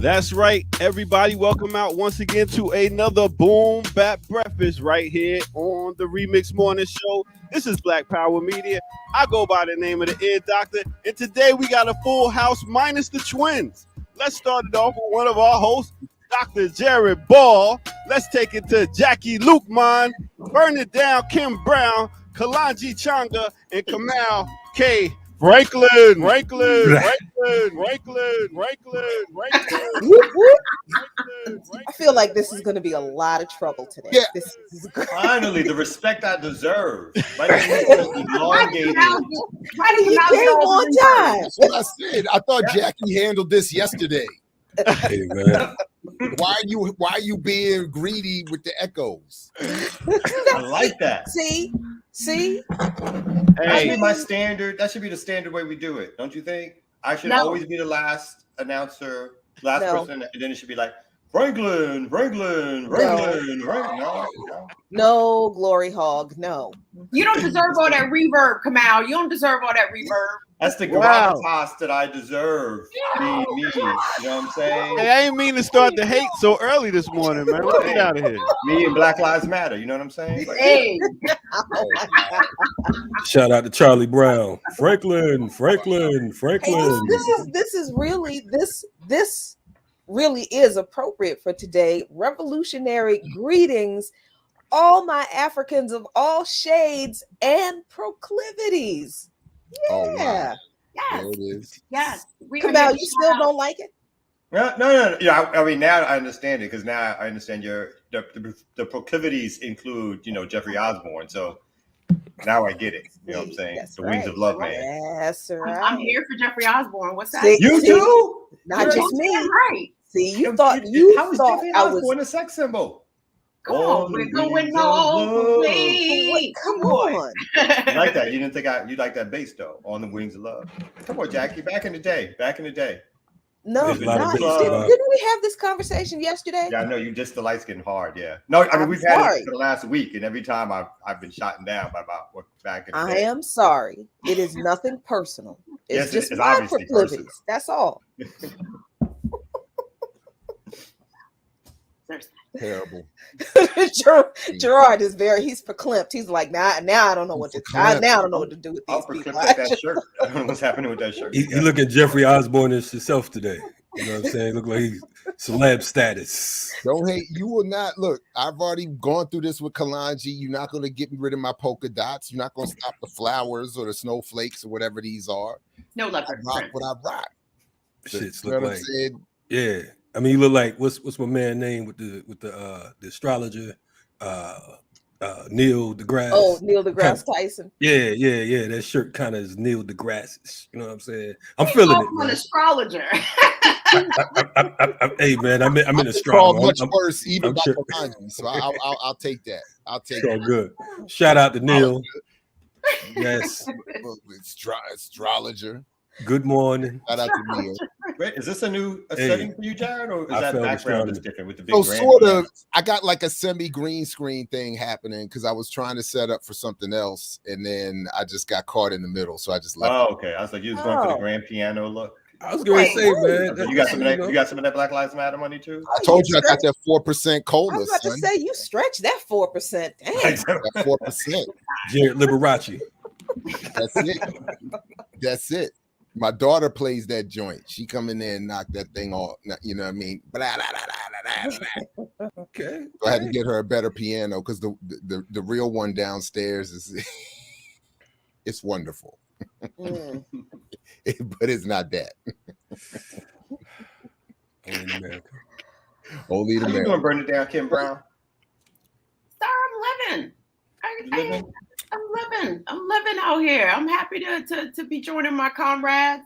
That's right, everybody. Welcome out once again to another Boom Bap Breakfast right here on the RemiX Morning Show. This is Black Power Media. I go by the name of the Ear Doctor, and today we got a full house minus the twins. Let's start it off with one of our hosts, Dr. Jared Ball. Let's take it to Jackie Lukeman, Burn It Down, Kim Brown, Kalanji Changa, and Kamal K. Franklin. I feel like this is going to be a lot of trouble today. Yeah. This is Finally, the respect I deserve. My name is elongated. you came on time. That's what I said. I thought Jackie handled this yesterday. Hey, man. Why are you being greedy with the echoes? I like that. See? That should be my standard. That should be the standard way we do it, don't you think? I should always be the last announcer, person, and then it should be like Franklin. No, Glory Hog, no. You don't deserve all that reverb, Kamal. You don't deserve all that reverb. That's the gravitas that I deserve. Me. You know what I'm saying? Hey, I ain't mean to start the hate so early this morning, man. Let's get out of here. Me and Black Lives Matter. You know what I'm saying? Like, Hey, Shout out to Charlie Brown. Franklin. Hey, this really is appropriate for today. Revolutionary greetings, all my Africans of all shades and proclivities. Oh, wow. Yeah. There it is. yes. Kamal, you still don't like it? No. Yeah, I mean, now I understand it because now I understand the proclivities include, Jeffrey Osborne. So now I get it. You know what I'm saying? That's the Wings of Love, man. Yes, right. I'm here for Jeffrey Osborne. What's that? See? You too? Not just me. Right. See, you How thought is Jeffrey I was. Osborne a sex symbol? Come on, we're going home. Wait, come on. You like that? You didn't think you like that bass though? On the Wings of Love. Come on, Jackie. Back in the day. No, There's a lot of not, bits didn't about- we have this conversation yesterday? Yeah, I know you just the lights getting hard. Yeah. No, I mean I'm we've had sorry. it for the last week, and every time I've been shot down by about back in the I day. am sorry. It is nothing personal. It's Yes, just it's my obviously proclivities. personal. That's all. Terrible. Gerard is he's verklempt. He's like, now I don't know what to do with I'll these people. that shirt. I don't know what's happening with that shirt. He look at Jeffrey Osborne as himself today. You know what I'm saying? Look like he's celeb status. Don't hate. You will not look. I've already gone through this with Kalanji. You're not going to get rid of my polka dots. You're not going to stop the flowers or the snowflakes or whatever these are. No I leopard rock print. what I rock. Shit's You know look what I'm like, saying? yeah. I mean, you look like what's my man name with the astrologer, Neil deGrasse. Oh, Neil deGrasse Tyson. Yeah. That shirt kind of is Neil deGrasse. You know what I'm saying? I'm feeling it, I'm man. an astrologer. Hey, man, I'm in Called astrology. much worse, even I'm by sure. Kalanji. So I'll take that. I'll take It's all that. good. Shout out to Neil. Yes. Astrologer. Good morning. Shout out to Neil. Wait, is this a setting for you, Jared, or is I that felt background it is different with the big So grand sort piano? of, I got like a semi-green screen thing happening because I was trying to set up for something else, and then I just got caught in the middle, so I just left. Oh, okay. I was like, you was going for the Oh. grand piano look. I was going to say, man. You got some of that. You got some of that Black Lives Matter money too. I told you I got that 4% I cola, was about to son. say you stretch that 4%. Damn. That 4%. Jared Liberace. That's it. That's it. My daughter plays that joint. She come in there and knock that thing off. You know what I mean? Blah, blah, blah, blah, blah, blah. Okay. So I had to get her a better piano because the real one downstairs is it's wonderful. Mm. But it's not that. Only in America. Only in How you America. doing, Burn It Down, Kim Brown? Sir, I'm living. You living? I'm living out here. I'm happy to be joining my comrades.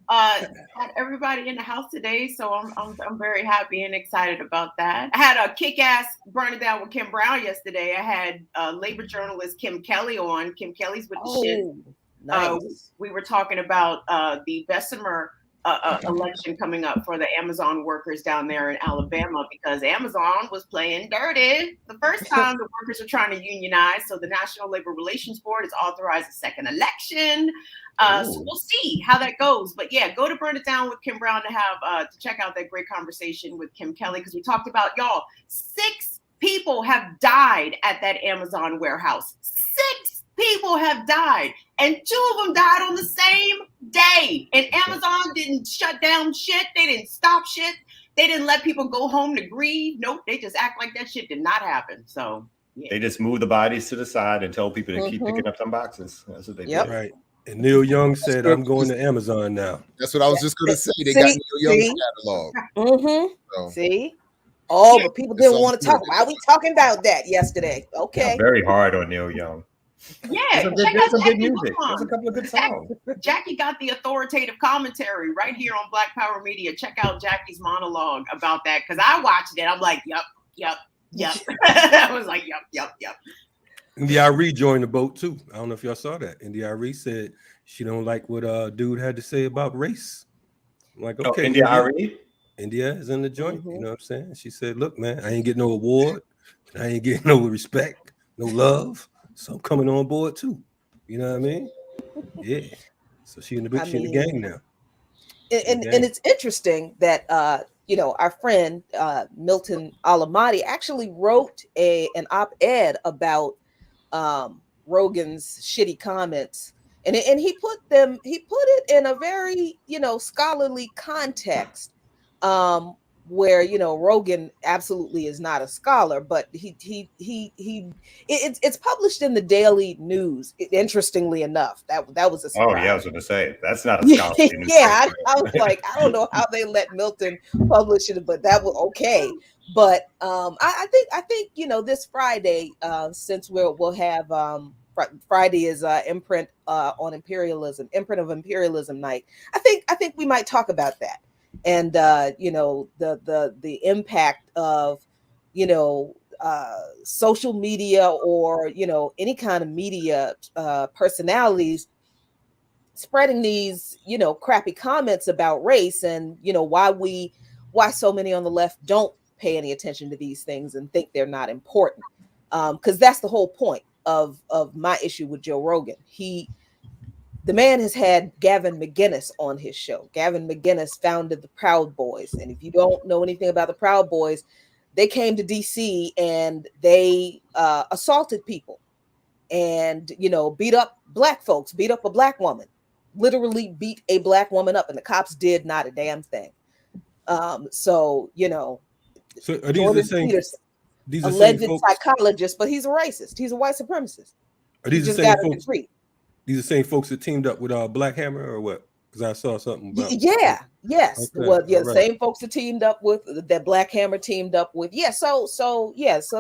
Had everybody in the house today, so I'm very happy and excited about that. I had a kick-ass Burn It Down with Kim Brown yesterday. I had labor journalist Kim Kelly on. Kim Kelly's with the shit. Oh, nice. We were talking about the Bessemer election coming up for the Amazon workers down there in Alabama, because Amazon was playing dirty the first time the workers were trying to unionize. So the National Labor Relations Board has authorized a second election. So we'll see how that goes. But yeah, go to Burn It Down with Kim Brown to have to check out that great conversation with Kim Kelly, because we talked about, y'all, 6 people have died at that Amazon warehouse. 6 people have died, and 2 of them died on the same day. And Amazon didn't shut down shit. They didn't stop shit. They didn't let people go home to grieve. Nope, they just act like that shit did not happen. So yeah. They just moved the bodies to the side and told people to keep picking up some boxes. That's what they did. Right. And Neil Young said, "I'm going to Amazon now." That's what I was just going to say. They got Neil Young's catalog. So. See? Oh, but people didn't want to talk. Why are we talking about that yesterday? Okay. Very hard on Neil Young. Yeah, there's some good music. There's a couple of good songs. Jackie got the authoritative commentary right here on Black Power Media. Check out Jackie's monologue about that, because I watched it. I'm like, yep. I was like, yep. India rejoined the boat too. I don't know if y'all saw that. India said she don't like what dude had to say about race. I'm like, okay, India is in the joint. You know what I'm saying? She said, look, man, I ain't getting no award. I ain't getting no respect, no love. So I'm coming on board too. You know what I mean? Yeah. So she in the gang now. And it's interesting that our friend Milton Alamati actually wrote an op-ed about Rogan's shitty comments, and he put it in a very scholarly context, where Rogan absolutely is not a scholar, but it's published in the Daily News. Interestingly enough, that was a surprise. Oh yeah, I was going to say that's not a scholarly news. Yeah, I was like, I don't know how they let Milton publish it, but that was okay. But I think this Friday, since we'll have Friday is imprint of imperialism night. I think we might talk about that. And the impact of social media, or any kind of media personalities spreading these crappy comments about race, and why so many on the left don't pay any attention to these things and think they're not important, because that's the whole point of my issue with Joe Rogan. The man has had Gavin McInnes on his show. Gavin McInnes founded the Proud Boys. And if you don't know anything about the Proud Boys, they came to DC and they assaulted people and, beat up Black folks, beat up a Black woman, literally beat a Black woman up, and the cops did not a damn thing. So are these the same? These are alleged same psychologist, but he's a racist. He's a white supremacist. Are these the same folks? These are the same folks that teamed up with Black Hammer, or what? Because I saw something about. Yes. Okay. Well, yeah, right. Same folks that teamed up with that Black Hammer teamed up with. Yeah. So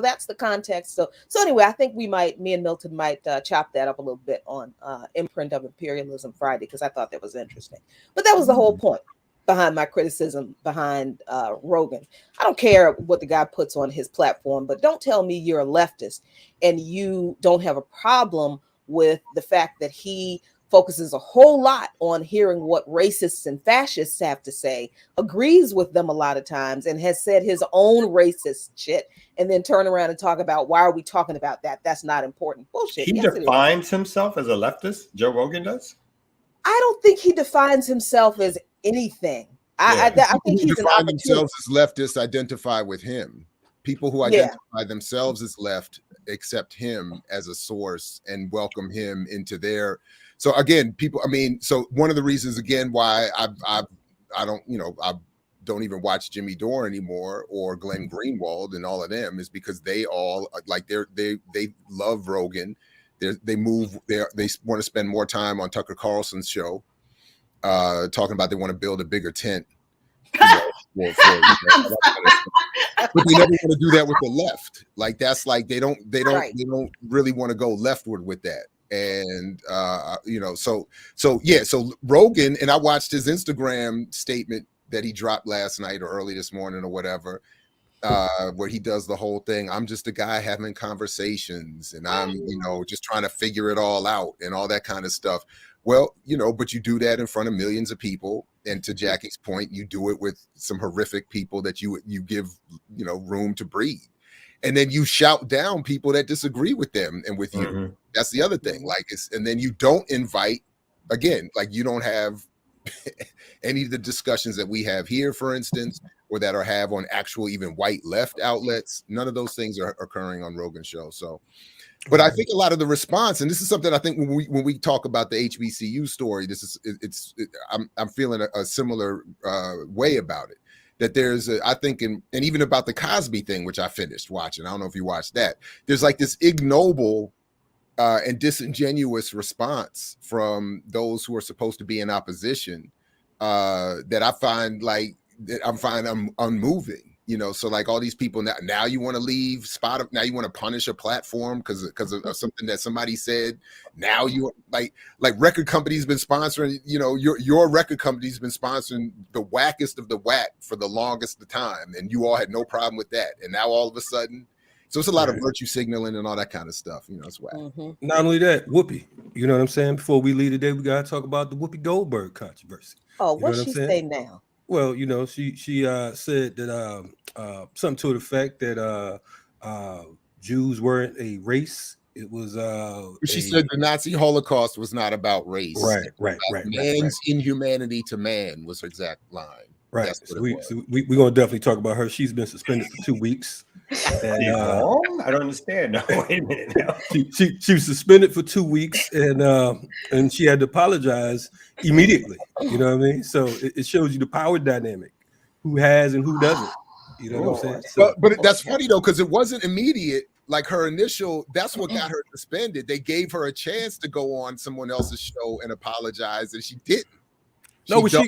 that's the context. So anyway, I think me and Milton might chop that up a little bit on Imprint of Imperialism Friday, because I thought that was interesting. But that was the whole point behind my criticism behind Rogan. I don't care what the guy puts on his platform, but don't tell me you're a leftist and you don't have a problem with the fact that he focuses a whole lot on hearing what racists and fascists have to say, agrees with them a lot of times, and has said his own racist shit, and then turn around and talk about, why are we talking about that? That's not important. Bullshit. He defines himself as a leftist. Joe Rogan does? I don't think he defines himself as anything. I think he's define themselves as leftists identify with him. People who identify themselves as left accept him as a source and welcome him into their. So again, so one of the reasons again why I don't even watch Jimmy Dore anymore, or Glenn Greenwald and all of them, is because they all they love Rogan. They want to spend more time on Tucker Carlson's show, talking about they want to build a bigger tent. But they never want to do that with the left. They don't really want to go leftward with that. And so Rogan, and I watched his Instagram statement that he dropped last night or early this morning or whatever, where he does the whole thing. I'm just a guy having conversations, and I'm just trying to figure it all out and all that kind of stuff. Well, but you do that in front of millions of people, And to Jackie's point, you do it with some horrific people that you give, room to breathe. And then you shout down people that disagree with them and with you. Mm-hmm. That's the other thing. And then you don't invite, again, like you don't have any of the discussions that we have here, for instance, or that are have on actual even white left outlets. None of those things are occurring on Rogan's show. So, but I think a lot of the response, and this is something I think when we talk about the HBCU story, I'm feeling a similar way about it. That there's I think, and even about the Cosby thing, which I finished watching. I don't know if you watched that. There's like this ignoble and disingenuous response from those who are supposed to be in opposition that I find unmoving. So like all these people now you want to leave now you want to punish a platform because of something that somebody said. Now you like record companies been sponsoring, your record company's been sponsoring the wackest of the whack for the longest of time, and you all had no problem with that, and now all of a sudden, so it's a lot of virtue signaling and all that kind of stuff. It's whack. Mm-hmm. Not only that, Whoopi. You know what I'm saying? Before we leave today, we gotta talk about the Whoopi Goldberg controversy. Oh, what's she say now? Well, she said that something to the effect that Jews weren't a race. It was she said the Nazi Holocaust was not about race. Right. Man's inhumanity to man was her exact line. Right. So we're gonna definitely talk about her. She's been suspended for 2 weeks. And, I don't understand. No, wait a minute now. She was suspended for 2 weeks, and she had to apologize immediately. You know what I mean? So it shows you the power dynamic, who has and who doesn't. You know what I'm saying? So, but that's funny though, because it wasn't immediate. Like her initial, that's what got her suspended. They gave her a chance to go on someone else's show and apologize, and she didn't.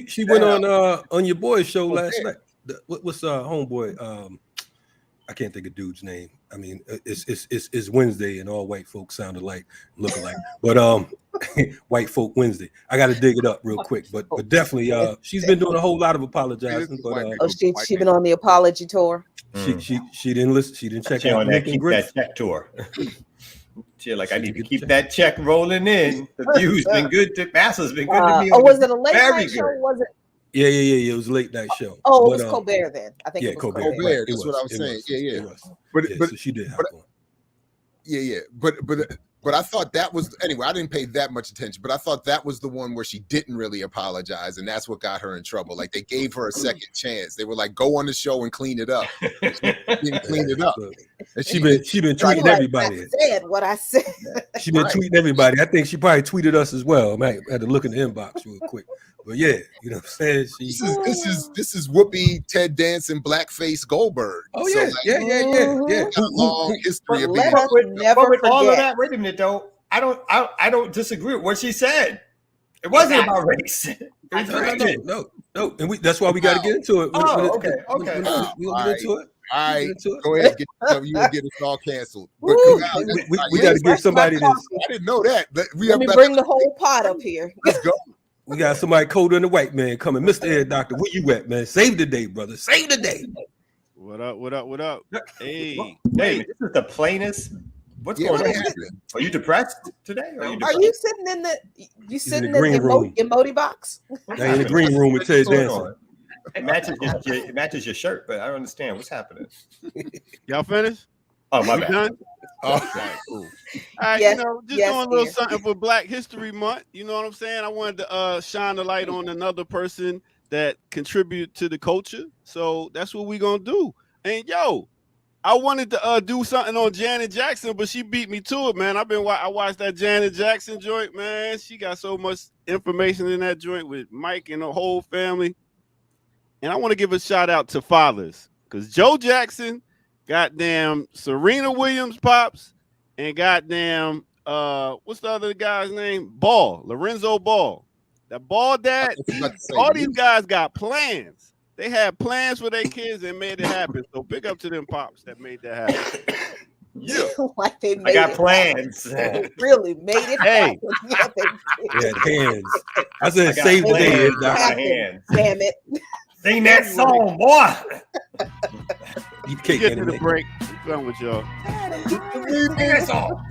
She went on your boy's show last night. What's homeboy? I can't think of dude's name. I mean, it's Wednesday, and all white folks sound alike, look alike. But White Folk Wednesday. I got to dig it up real quick. But definitely, she's been doing a whole lot of apologizing. But she been on the apology tour. She didn't listen. She didn't check out that check tour. She I need to keep that check rolling in. The view's been good. The masses been good to me. Oh, was it a late night show? Was it? Yeah. It was a late night show. Oh, it was Colbert then. I think it was Colbert. That's what I was saying. Yeah. But so she did have one. Yeah. But I thought that was, anyway, I didn't pay that much attention, but I thought that was the one where she didn't really apologize, and that's what got her in trouble. Like, they gave her a second chance. They were like, go on the show and clean it up. She didn't clean it up. And she been tweeting everybody. I said what I said. She been tweeting everybody. I think she probably tweeted us as well. I had to look in the inbox real quick. But yeah, you know what I'm saying? This is Whoopi, Ted Danson, blackface Goldberg. Oh yeah, so yeah. Got a long history of being. Never with all of that. Wait a minute though. I don't disagree with what she said. It wasn't about race. No. And that's why we got to get into it. Okay. We'll get into it. All right, go ahead. You will get us all canceled. But we got to give somebody this. I didn't know that. Let me bring the whole pot up here. Let's go. We got somebody colder than the white man coming. Mr. Ed Doctor, where you at, man? Save the day, brother. Save the day. What up? Hey, this is the plainest. What's going on? Are you depressed today? Are you sitting in the green room emoji box? In the green room with Ted Danson. It matches your shirt, but I don't understand what's happening. Y'all finished? Oh, my bad. Done? Okay, cool. All right, just doing a little something for Black History Month. You know what I'm saying? I wanted to shine the light on another person that contribute to the culture. So that's what we're gonna do. And I wanted to do something on Janet Jackson, but she beat me to it, man. I watched that Janet Jackson joint, man. She got so much information in that joint with Mike and the whole family. And I want to give a shout out to fathers, because Joe Jackson, goddamn Serena Williams pops, and goddamn what's the other guy's name? Lorenzo Ball. That Ball dad, all these guys got plans. They had plans for their kids and made it happen. So big up to them pops that made that happen. Yeah, like they I got plans. They really made it happen. Hands. I said save the day. Damn it. Sing that song, boy. Get to the break. I'm done with y'all. Sing that song.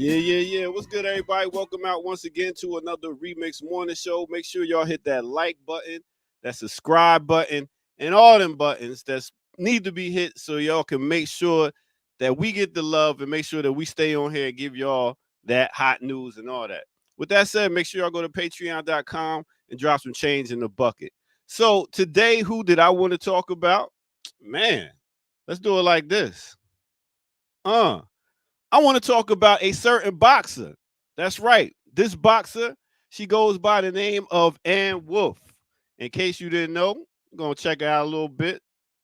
Yeah. What's good, everybody? Welcome out once again to another Remix Morning Show. Make sure y'all hit that like button, that subscribe button, and all them buttons that need to be hit so y'all can make sure that we get the love and make sure that we stay on here and give y'all that hot news and all that. With that said, make sure y'all go to patreon.com and drop some change in the bucket. So today, who did I want to talk about? Man, let's do it like this. I want to talk about a certain boxer. That's right. This boxer, she goes by the name of Ann Wolfe. In case you didn't know, I'm going to check her out a little bit,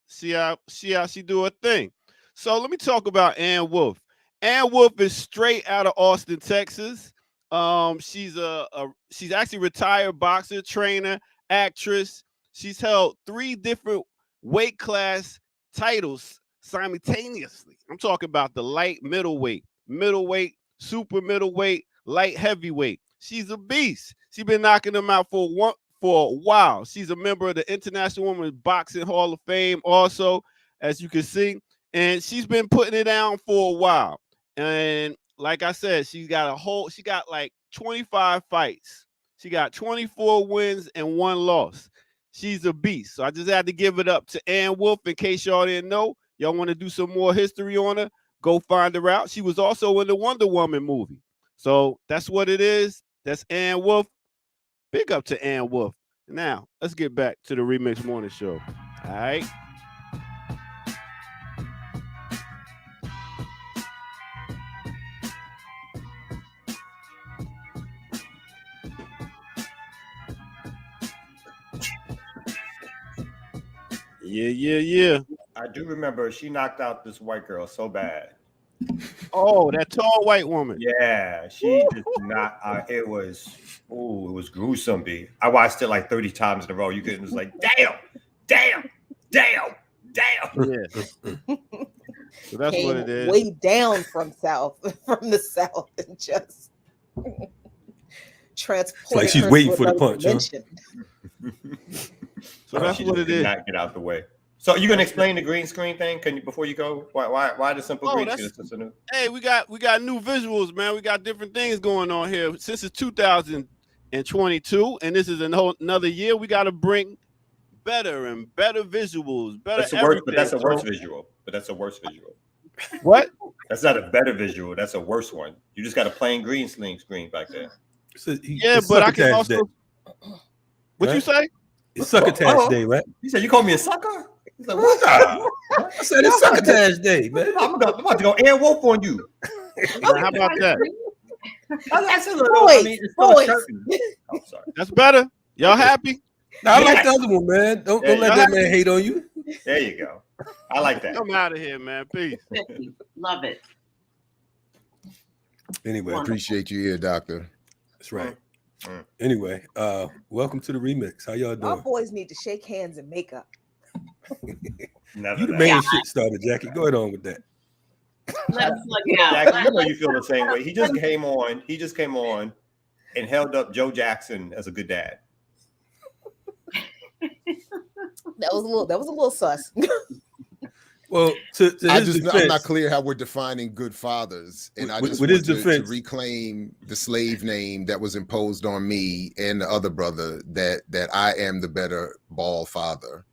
see how she do her thing. So let me talk about Ann Wolfe. Ann Wolfe is straight out of Austin, Texas. She's actually a retired boxer, trainer, actress. She's held 3 different weight class titles simultaneously. I'm talking about the light middleweight, super middleweight, light heavyweight. She's a beast. She's been knocking them out for a while. She's a member of the International Women's Boxing Hall of Fame also, as you can see, and she's been putting it down for a while. And like I said, she got like 25 fights. She got 24 wins and 1 loss. She's a beast. So I just had to give it up to Ann Wolfe in case y'all didn't know. Y'all want to do some more history on her? Go find her out. She was also in the Wonder Woman movie. So that's what it is. That's Ann Wolfe. Big up to Ann Wolfe. Now, let's get back to the Remix Morning Show. All right. Yeah. I do remember she knocked out this white girl so bad. Oh, that tall white woman. Yeah, she just not. It was gruesome. B. I watched it like 30 times in a row. You couldn't just like, damn. Yeah. So that's what it is. Way down from the south, and just transport. Like she's waiting for the punch. Huh? So that's what it is. Not get out the way. So you're gonna explain the green screen thing? Can you before you go? Why the simple green screen? Hey, we got new visuals, man. We got different things going on here. Since it's 2022, and this is another year, we got to bring better and better visuals. That's a worse visual. But that's a worse visual. What? That's not a better visual. That's a worse one. You just got a plain green screen back there. But I can also. What you say? It's Succotash Day, right? You said you called me a sucker? He's like, what? I said it's Succotash Day, man. I'm about to go Ann Wolfe on you. How about that? That's a little. Oh, sorry. That's better. Y'all happy? No, I like the other one, man. Don't let that man hate on you. There you go. I like that. Come out of here, man. Peace. Love it. Anyway, appreciate you here, Doctor. That's right. Anyway, welcome to the Remix. How y'all doing? Our boys need to shake hands and make up. You the main shit starter, Jackie. Go ahead on with that. Let's look out. Jackie, you know you feel the same way. He just came on and held up Joe Jackson as a good dad. That was a little sus. Well, I'm not clear how we're defining good fathers, and I just want to reclaim the slave name that was imposed on me and the other brother that I am the better ball father.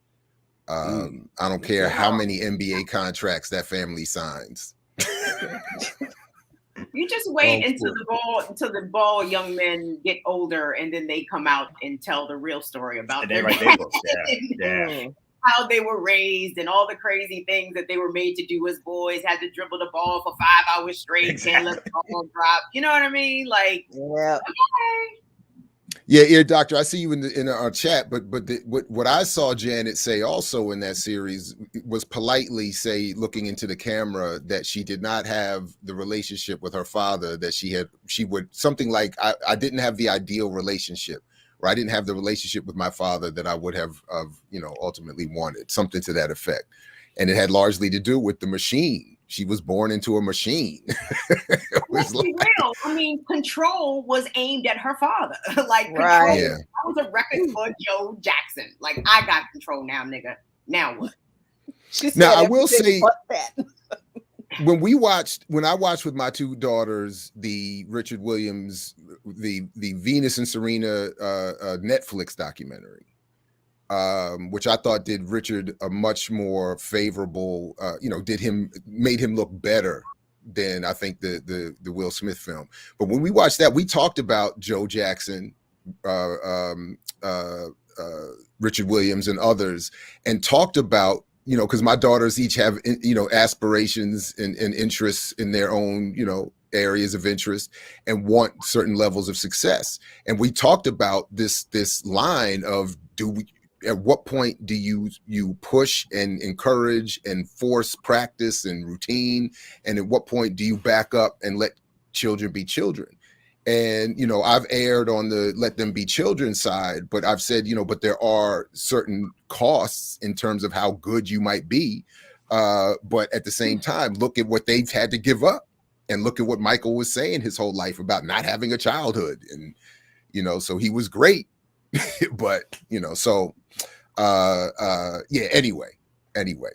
I don't care how many NBA contracts that family signs. You just wait until the ball young men get older, and then they come out and tell the real story about their how they were raised and all the crazy things that they were made to do as boys. Had to dribble the ball for 5 hours straight, can't let the ball drop. You know what I mean? Like, yeah. Okay. Yeah, Doctor. I see you in our chat, but what I saw Janet say also in that series was politely say, looking into the camera, that she did not have the relationship with her father that she would something like I didn't have the ideal relationship, or I didn't have the relationship with my father that I would have ultimately wanted, something to that effect, and it had largely to do with the machine. She was born into a machine. Let's be real. I mean, control was aimed at her father. Like, right. Control, that was a record for Joe Jackson. Like, I got control now, nigga. Now what? Now, I will say, when I watched with my two daughters, the Richard Williams, the Venus and Serena Netflix documentary, which I thought did Richard a much more favorable, made him look better than I think the Will Smith film. But when we watched that, we talked about Joe Jackson, Richard Williams, and others, and talked about, because my daughters each have, aspirations and interests in their own, areas of interest, and want certain levels of success. And we talked about this line of, at what point do you push and encourage and force practice and routine? And at what point do you back up and let children be children? And, I've erred on the let them be children side, but I've said, but there are certain costs in terms of how good you might be. But at the same time, look at what they've had to give up, and look at what Michael was saying his whole life about not having a childhood. And, so he was great, but, anyway.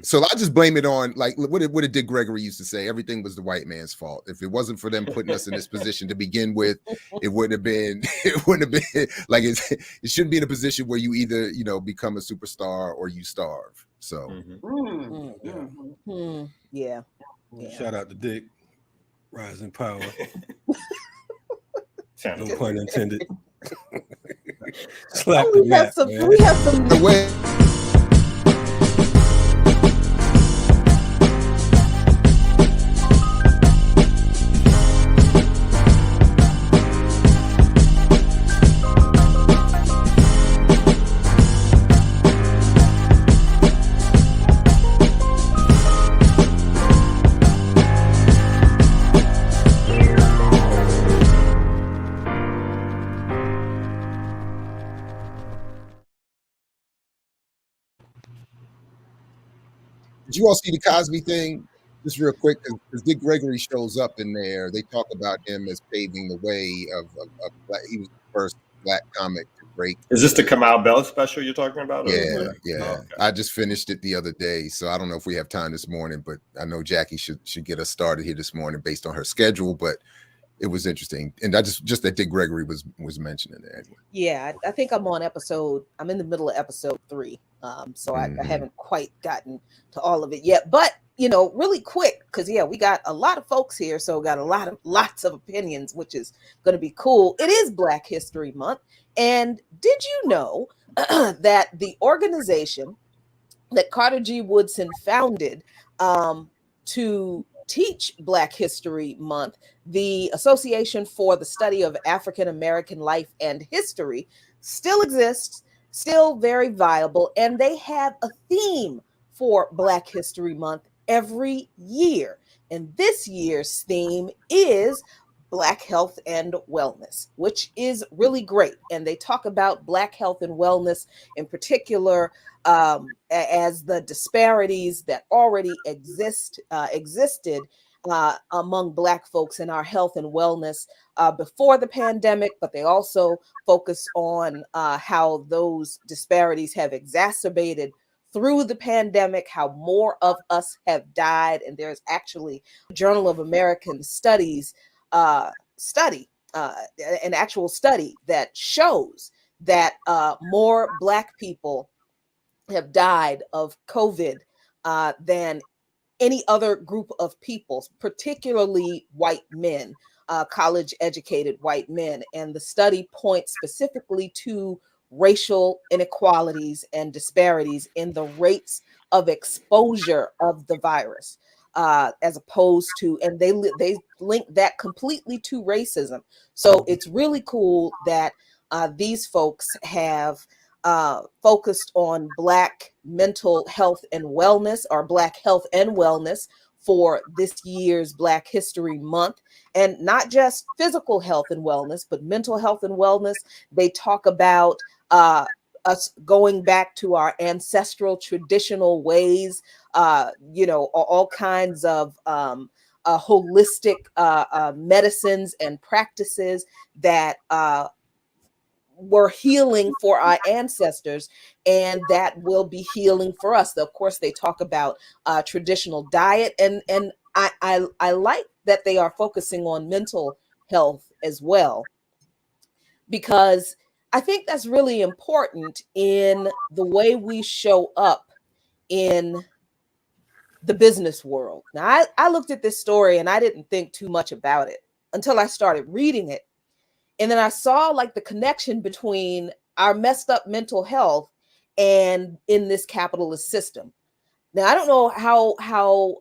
So I just blame it on, like, what did Dick Gregory used to say? Everything was the white man's fault. If it wasn't for them putting us in this position to begin with, it wouldn't have been like, it shouldn't be in a position where you either, become a superstar or you starve. So yeah. Shout out to Dick. Rising power. No pun intended. Slap the mat, we have some the way. Did you all see the Cosby thing? Just real quick, because Dick Gregory shows up in there. They talk about him as paving the way of black. He was the first black comic to break. Is this the Kamau Bell special you're talking about? Yeah. Oh, okay. I just finished it the other day, so I don't know if we have time this morning, but I know Jackie should get us started here this morning based on her schedule. But it was interesting, and I just that Dick Gregory was mentioning it anyway. Yeah, I think I'm in the middle of episode 3, so I haven't quite gotten to all of it yet. But really quick, because we got a lot of folks here, so got lots of opinions, which is going to be cool. It is Black History Month, and did you know that the organization that Carter G. Woodson founded to teach Black History Month, the Association for the Study of African American Life and History, still exists, still very viable, and they have a theme for Black History Month every year. And this year's theme is Black Health and Wellness, which is really great. And they talk about Black health and wellness in particular as the disparities that already existed among Black folks in our health and wellness before the pandemic, but they also focus on how those disparities have exacerbated through the pandemic, how more of us have died. And there's actually a Journal of American Studies an actual study that shows that more Black people have died of COVID than any other group of people, particularly white men, college-educated white men. And the study points specifically to racial inequalities and disparities in the rates of exposure of the virus, as opposed to, and they link that completely to racism. So it's really cool that these folks have focused on Black mental health and wellness, or Black health and wellness, for this year's Black History Month. And not just physical health and wellness, but mental health and wellness. They talk about us going back to our ancestral traditional ways, all kinds of holistic medicines and practices that were healing for our ancestors, and that will be healing for us. Of course, they talk about traditional diet, and I like that they are focusing on mental health as well, because I think that's really important in the way we show up in the business world. Now, I looked at this story and I didn't think too much about it until I started reading it. And then I saw like the connection between our messed up mental health and in this capitalist system. Now, I don't know how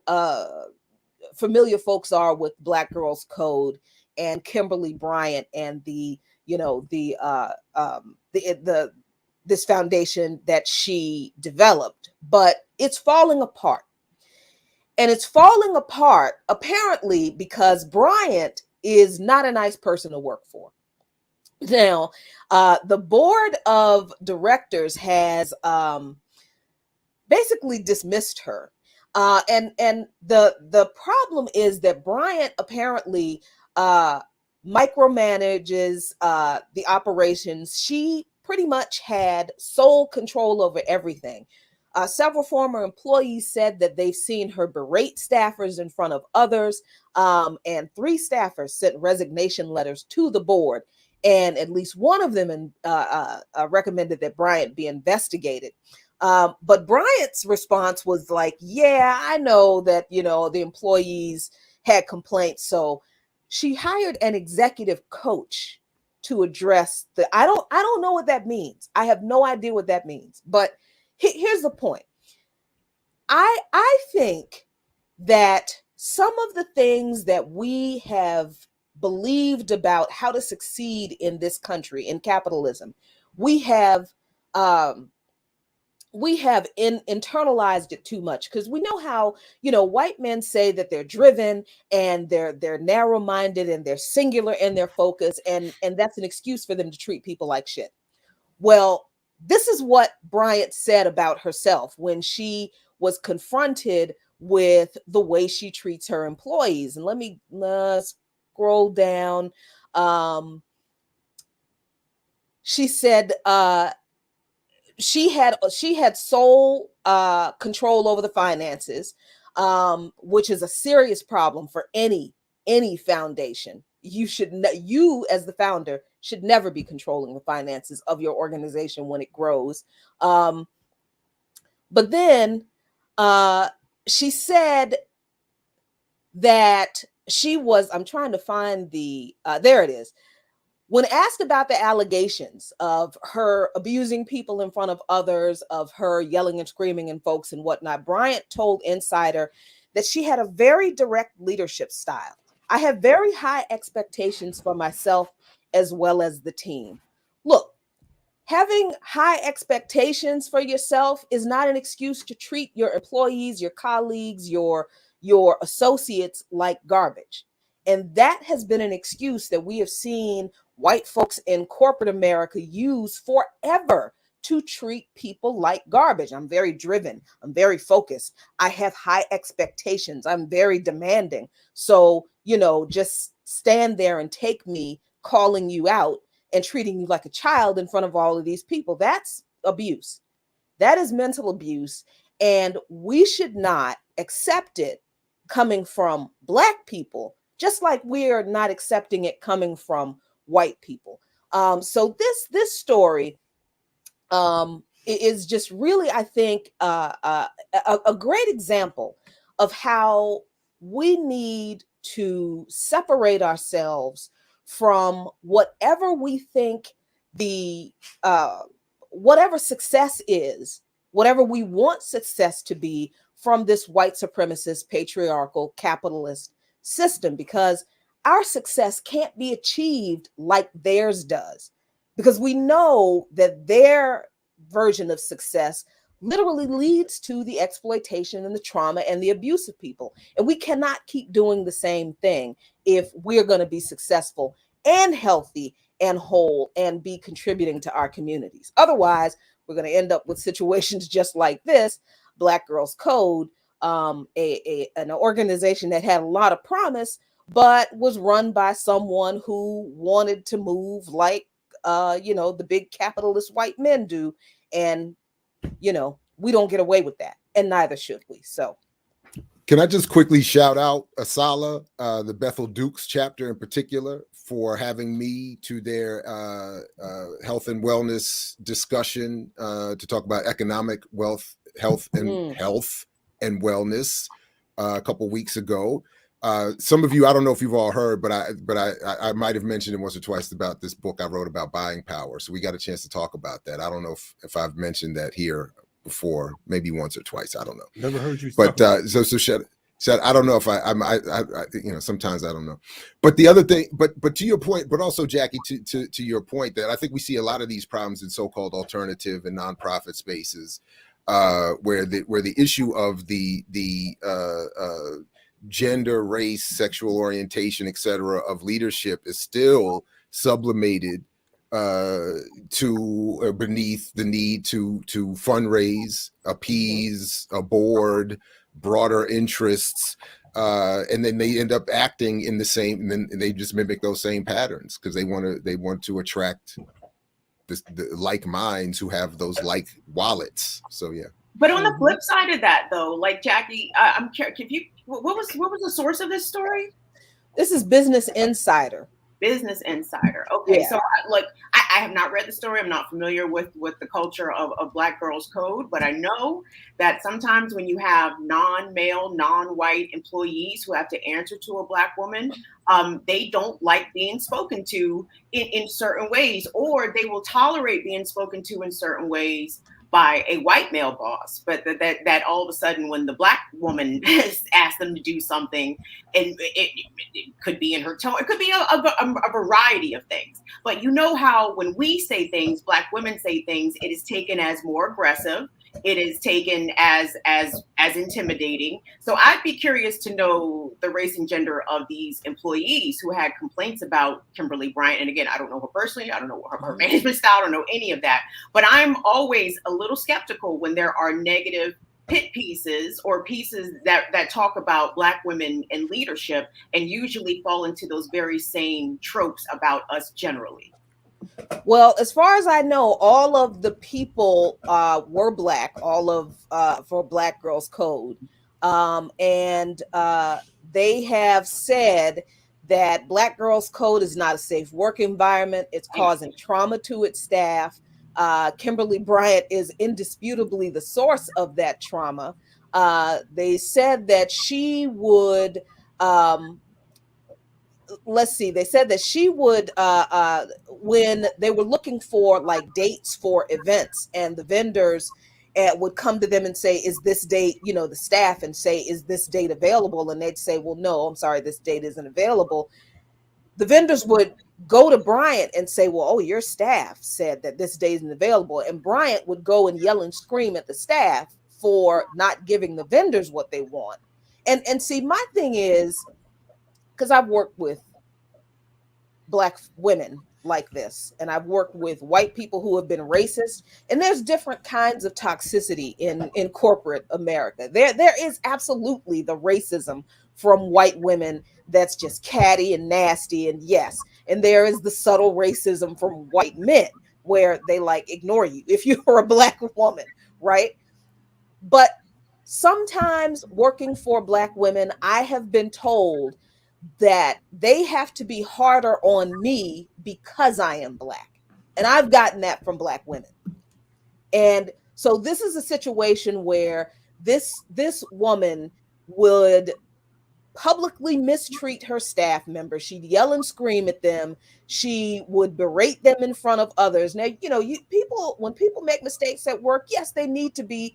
familiar folks are with Black Girls Code and Kimberly Bryant and the this foundation that she developed, but it's falling apart. And it's falling apart apparently because Bryant is not a nice person to work for. Now, the board of directors has basically dismissed her. And the problem is that Bryant apparently micromanages the operations. She pretty much had sole control over everything. Several former employees said that they've seen her berate staffers in front of others, and 3 staffers sent resignation letters to the board, and at least one of them recommended that Bryant be investigated. But Bryant's response was like, yeah, I know that, the employees had complaints. So she hired an executive coach to address I don't know what that means. I have no idea what that means. But here's the point. I think that some of the things that we have believed about how to succeed in this country, in capitalism, we have internalized it too much, because we know how, white men say that they're driven and they're narrow-minded and they're singular in their focus, and that's an excuse for them to treat people like shit. Well, this is what Bryant said about herself when she was confronted with the way she treats her employees. And let me scroll down. She said she had sole control over the finances, which is a serious problem for any foundation. You as the founder should never be controlling the finances of your organization when it grows. But then she said that I'm trying to find there it is. When asked about the allegations of her abusing people in front of others, of her yelling and screaming and folks and whatnot, Bryant told Insider that she had a very direct leadership style. I have very high expectations for myself as well as the team. Look, having high expectations for yourself is not an excuse to treat your employees, your colleagues, your associates like garbage. And that has been an excuse that we have seen white folks in corporate America use forever to treat people like garbage. I'm very driven. I'm very focused. I have high expectations. I'm very demanding. So, just stand there and take me calling you out and treating you like a child in front of all of these people. That's abuse. That is mental abuse. And we should not accept it coming from Black people, just like we're not accepting it coming from white people. So this story is just really, I think, a great example of how we need to separate ourselves from whatever we think whatever success is, whatever we want success to be from this white supremacist, patriarchal, capitalist system, because our success can't be achieved like theirs does, because we know that their version of success literally leads to the exploitation and the trauma and the abuse of people. And we cannot keep doing the same thing if we're going to be successful and healthy and whole and be contributing to our communities. Otherwise, we're going to end up with situations just like this, Black Girls Code, an organization that had a lot of promise, but was run by someone who wanted to move like the big capitalist white men do. And, we don't get away with that, and neither should we. So can I just quickly shout out Asala, the Bethel Dukes chapter in particular, for having me to their health and wellness discussion to talk about economic health and wellness a couple weeks ago. Some of you, I don't know if you've all heard, but I might have mentioned it once or twice about this book I wrote about buying power. So we got a chance to talk about that. I don't know if I've mentioned that here before, maybe once or twice. I don't know. Never heard you. But so I don't know if I sometimes I don't know. But the other thing, but to your point, but also Jackie, to your point, that I think we see a lot of these problems in so-called alternative and nonprofit spaces, where the issue of the gender, race, sexual orientation, etc., of leadership is still sublimated to beneath the need to fundraise, appease a board, broader interests, and then they end up acting in the same, and then they just mimic those same patterns because they want to attract the like minds who have those like wallets. So yeah. But on the flip side of that, though, like Jackie, I'm curious. What was the source of this story? This is Business Insider. Business Insider. Okay, yeah. So I have not read the story. I'm not familiar with the culture of Black Girls Code, but I know that sometimes when you have non-male, non-white employees who have to answer to a Black woman, they don't like being spoken to in certain ways, or they will tolerate being spoken to in certain ways by a white male boss, but that all of a sudden when the Black woman has asked them to do something, and it could be in her tone, it could be a variety of things. But you know how when we say things, Black women say things, it is taken as more aggressive. It is taken as intimidating. So I'd be curious to know the race and gender of these employees who had complaints about Kimberly Bryant. And again, I don't know her personally. I don't know her management style. I don't know any of that. But I'm always a little skeptical when there are negative hit pieces or pieces that talk about Black women in leadership and usually fall into those very same tropes about us generally. Well, as far as I know, all of the people were Black, all of for Black Girls Code. And they have said that Black Girls Code is not a safe work environment. It's causing trauma to its staff. Kimberly Bryant is indisputably the source of that trauma. They said that she would... they said that she would, when they were looking for like dates for events, and the vendors would come to them and say, is this date, the staff, and say, is this date available? And they'd say, well, no, I'm sorry, this date isn't available. The vendors would go to Bryant and say, well, oh, your staff said that this date isn't available. And Bryant would go and yell and scream at the staff for not giving the vendors what they want. And see, my thing is, because I've worked with Black women like this, and I've worked with white people who have been racist, and there's different kinds of toxicity in corporate America. There is absolutely the racism from white women that's just catty and nasty, and yes, and there is the subtle racism from white men where they like ignore you if you're a Black woman, right? But sometimes working for Black women, I have been told that they have to be harder on me because I am Black. And I've gotten that from Black women. And so this is a situation where this woman would publicly mistreat her staff members. She'd yell and scream at them. She would berate them in front of others. Now, people, when people make mistakes at work, yes, they need to be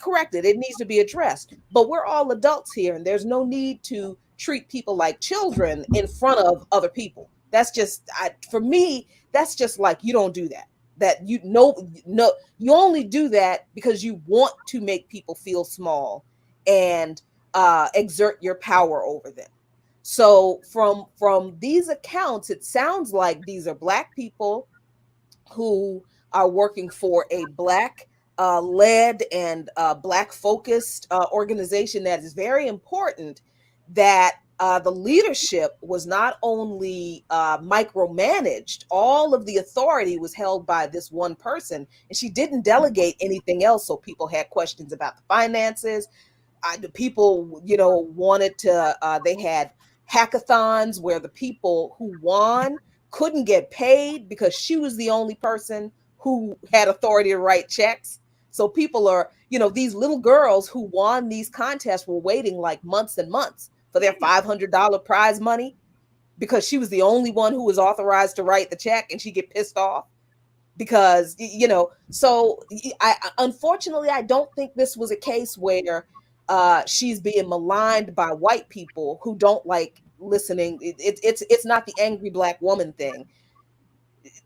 corrected. It needs to be addressed. But we're all adults here, and there's no need to treat people like children in front of other people. That's just, for me, that's just like, you don't do that. That you only do that because you want to make people feel small and exert your power over them. So from these accounts, it sounds like these are Black people who are working for a Black led and Black focused organization that is very important, that the leadership was not only micromanaged, all of the authority was held by this one person, and she didn't delegate anything else. So people had questions about the finances. The people, wanted to, they had hackathons where the people who won couldn't get paid because she was the only person who had authority to write checks. So people are, these little girls who won these contests were waiting like months and months for their $500 prize money because she was the only one who was authorized to write the check, and she get pissed off because, so unfortunately, I don't think this was a case where she's being maligned by white people who don't like listening. It's not the angry Black woman thing.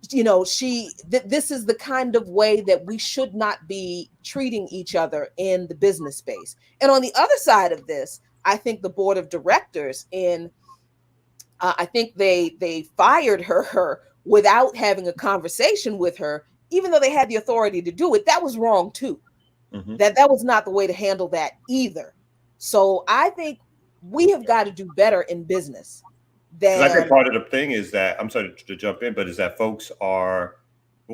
This is the kind of way that we should not be treating each other in the business space. And on the other side of this, I think the board of directors I think they fired her without having a conversation with her, even though they had the authority to do it. That was wrong too. Mm-hmm. That was not the way to handle that either. So I think we have got to do better in business. I think part of the thing is that, I'm sorry to jump in, but is that folks are,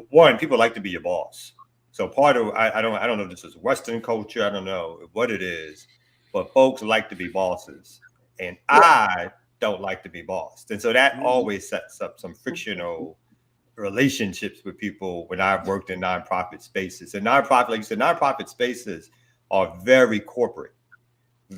one, people like to be your boss. So part of, I don't know if this is Western culture, I don't know what it is, but folks like to be bosses. And I don't like to be bossed. And so that always sets up some frictional relationships with people when I've worked in nonprofit spaces. And nonprofit, like you said, nonprofit spaces are very corporate.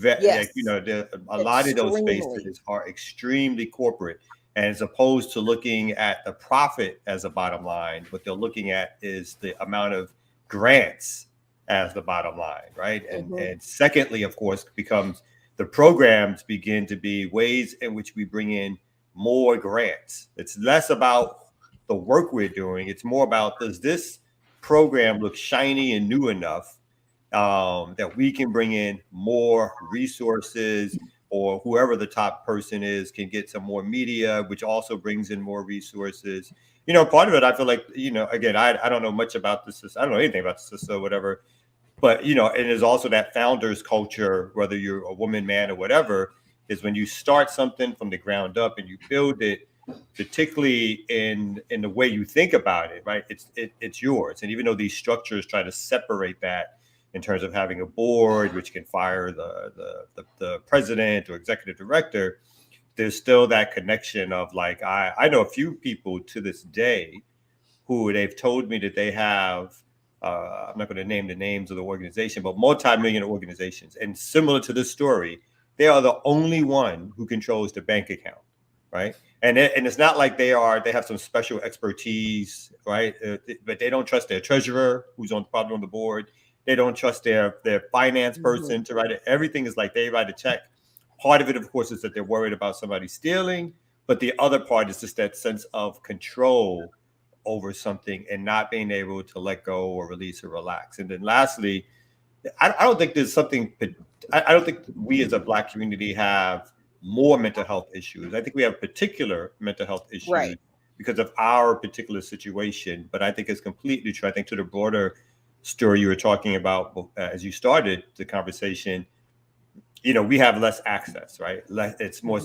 Like, a lot of those spaces are extremely corporate, and as opposed to looking at the profit as a bottom line, what they're looking at is the amount of grants as the bottom line, right? And secondly, of course, becomes the programs begin to be ways in which we bring in more grants. It's less about the work we're doing. It's more about, does this program look shiny and new enough that we can bring in more resources, or whoever the top person is can get some more media, which also brings in more resources. Part of it, I feel like, again, I don't know much about this. I don't know anything about the system or whatever, but, and there's also that founders culture, whether you're a woman, man, or whatever, is when you start something from the ground up and you build it, particularly in the way you think about it, right? It's yours. And even though these structures try to separate that, in terms of having a board which can fire the president or executive director, there's still that connection of, like, I know a few people to this day who they've told me that they have, I'm not going to name the names of the organization, but multi-million organizations. And similar to this story, they are the only one who controls the bank account, right? And it's not like they have some special expertise, right? But they don't trust their treasurer, who's probably on the board. They don't trust their finance person to write it. Everything is like they write a check. Part of it, of course, is that they're worried about somebody stealing. But the other part is just that sense of control over something and not being able to let go or release or relax. And then lastly, I don't think there's something, I don't think we as a Black community have more mental health issues. I think we have particular mental health issues because of our particular situation. But I think it's completely true. I think to the broader story you were talking about as you started the conversation, we have less access, right? It's more,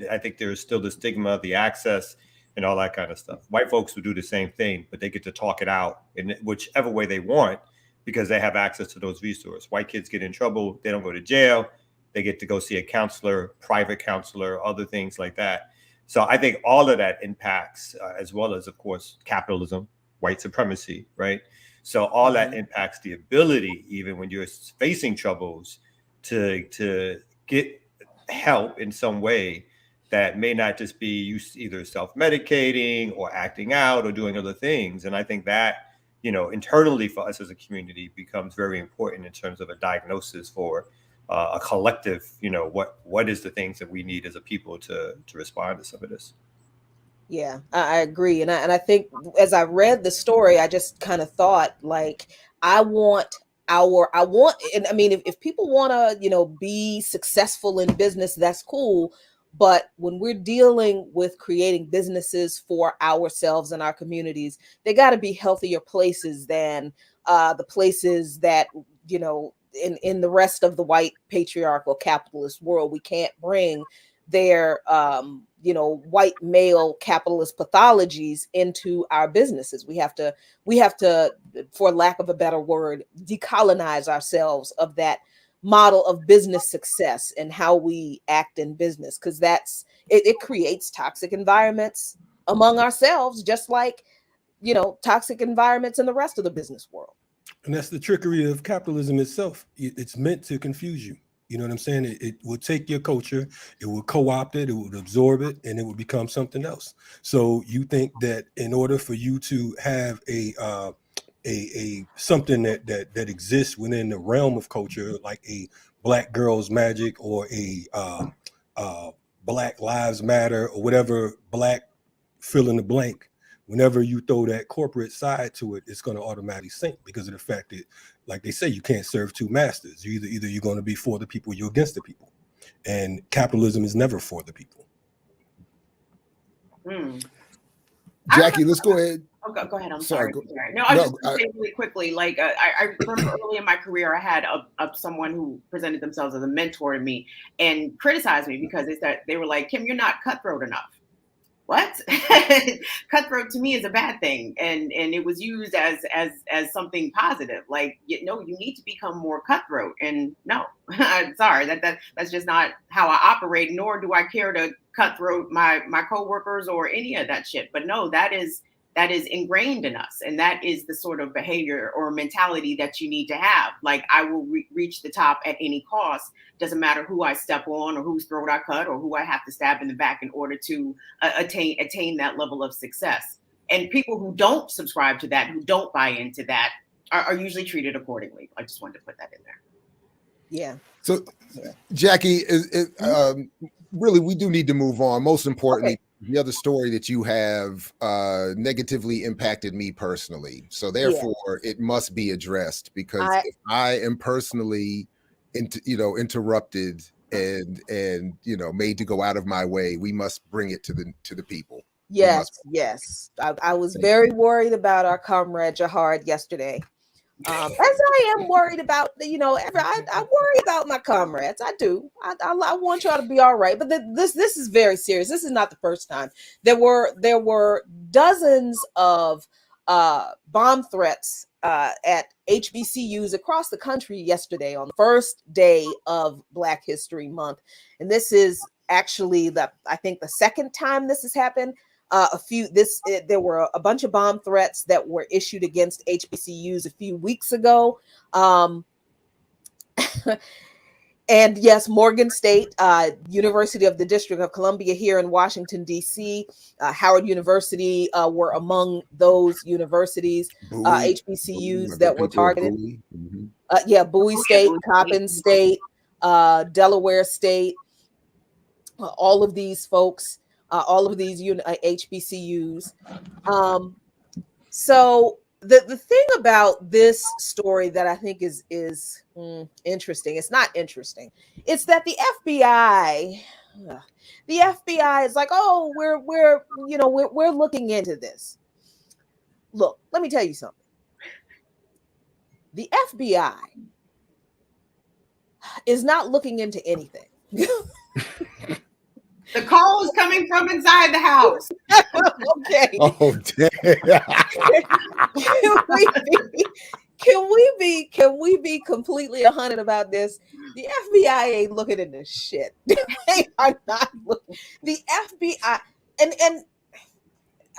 I think there's still the stigma of the access and all that kind of stuff. White folks will do the same thing, but they get to talk it out in whichever way they want because they have access to those resources. White kids get in trouble, they don't go to jail, they get to go see a counselor, private counselor, other things like that. So I think all of that impacts, as well as, of course, capitalism, white supremacy, right? So all that impacts the ability, even when you're facing troubles, to get help in some way that may not just be you either self-medicating or acting out or doing other things. And I think that, internally for us as a community becomes very important in terms of a diagnosis for a collective, what is the things that we need as a people to respond to some of this. Yeah, I agree. And I think as I read the story, I just kind of thought, like, and I mean, if people want to, be successful in business, that's cool. But when we're dealing with creating businesses for ourselves and our communities, they got to be healthier places than the places that, in the rest of the white patriarchal capitalist world. We can't bring their white male capitalist pathologies into our businesses. We have to, for lack of a better word, decolonize ourselves of that model of business success and how we act in business, because it creates toxic environments among ourselves, just like toxic environments in the rest of the business world. And that's the trickery of capitalism itself. It's meant to confuse you. You know what I'm saying? It will take your culture, it will co-opt it, it will absorb it, and it will become something else. So you think that in order for you to have a something that exists within the realm of culture, like a Black Girls Magic or a Black Lives Matter or whatever, Black fill in the blank, whenever you throw that corporate side to it, it's going to automatically sink because of the fact that, like they say, you can't serve two masters. Either you're going to be for the people, or you're against the people. And capitalism is never for the people. Jackie, let's go ahead. Oh, go ahead. I'm sorry. No, I was just going to say really quickly, like I remember early in my career, I had someone who presented themselves as a mentor to me and criticized me because they were like, Kim, you're not cutthroat enough. What? Cutthroat to me is a bad thing, and it was used as something positive. Like, you need to become more cutthroat. And no, I'm sorry, that's just not how I operate. Nor do I care to cutthroat my coworkers or any of that shit. But no, that is ingrained in us, and that is the sort of behavior or mentality that you need to have. Like, I will reach the top at any cost. Doesn't matter who I step on or whose throat I cut or who I have to stab in the back in order to attain that level of success. And people who don't subscribe to that, who don't buy into that, are usually treated accordingly. I just wanted to put that in there. Yeah. So, Jackie, really, we do need to move on. Most importantly, the other story that you have negatively impacted me personally. So therefore, it must be addressed, because if I am personally interrupted and made to go out of my way, we must bring it to the people. Yes. I was very worried about our comrade Jahard yesterday. As I am worried about, I worry about my comrades. I do. I want y'all to be all right. But this is very serious. This is not the first time. There were dozens of bomb threats at HBCUs across the country yesterday on the first day of Black History Month, and this is actually I think the second time this has happened. There were a bunch of bomb threats that were issued against HBCUs a few weeks ago. And yes, Morgan State, University of the District of Columbia here in Washington, D.C., Howard University were among those universities, HBCUs that were targeted. Bowie State, Coppin State, Delaware State, all of these folks. All of these HBCUs. So the thing about this story that I think is interesting, it's not interesting, it's that the FBI is like, oh, we're looking into this. Look, let me tell you something. The FBI is not looking into anything. The call is coming from inside the house. Okay. Oh, damn. Can we be completely 100 about this? The FBI ain't looking into shit. They are not looking. The FBI and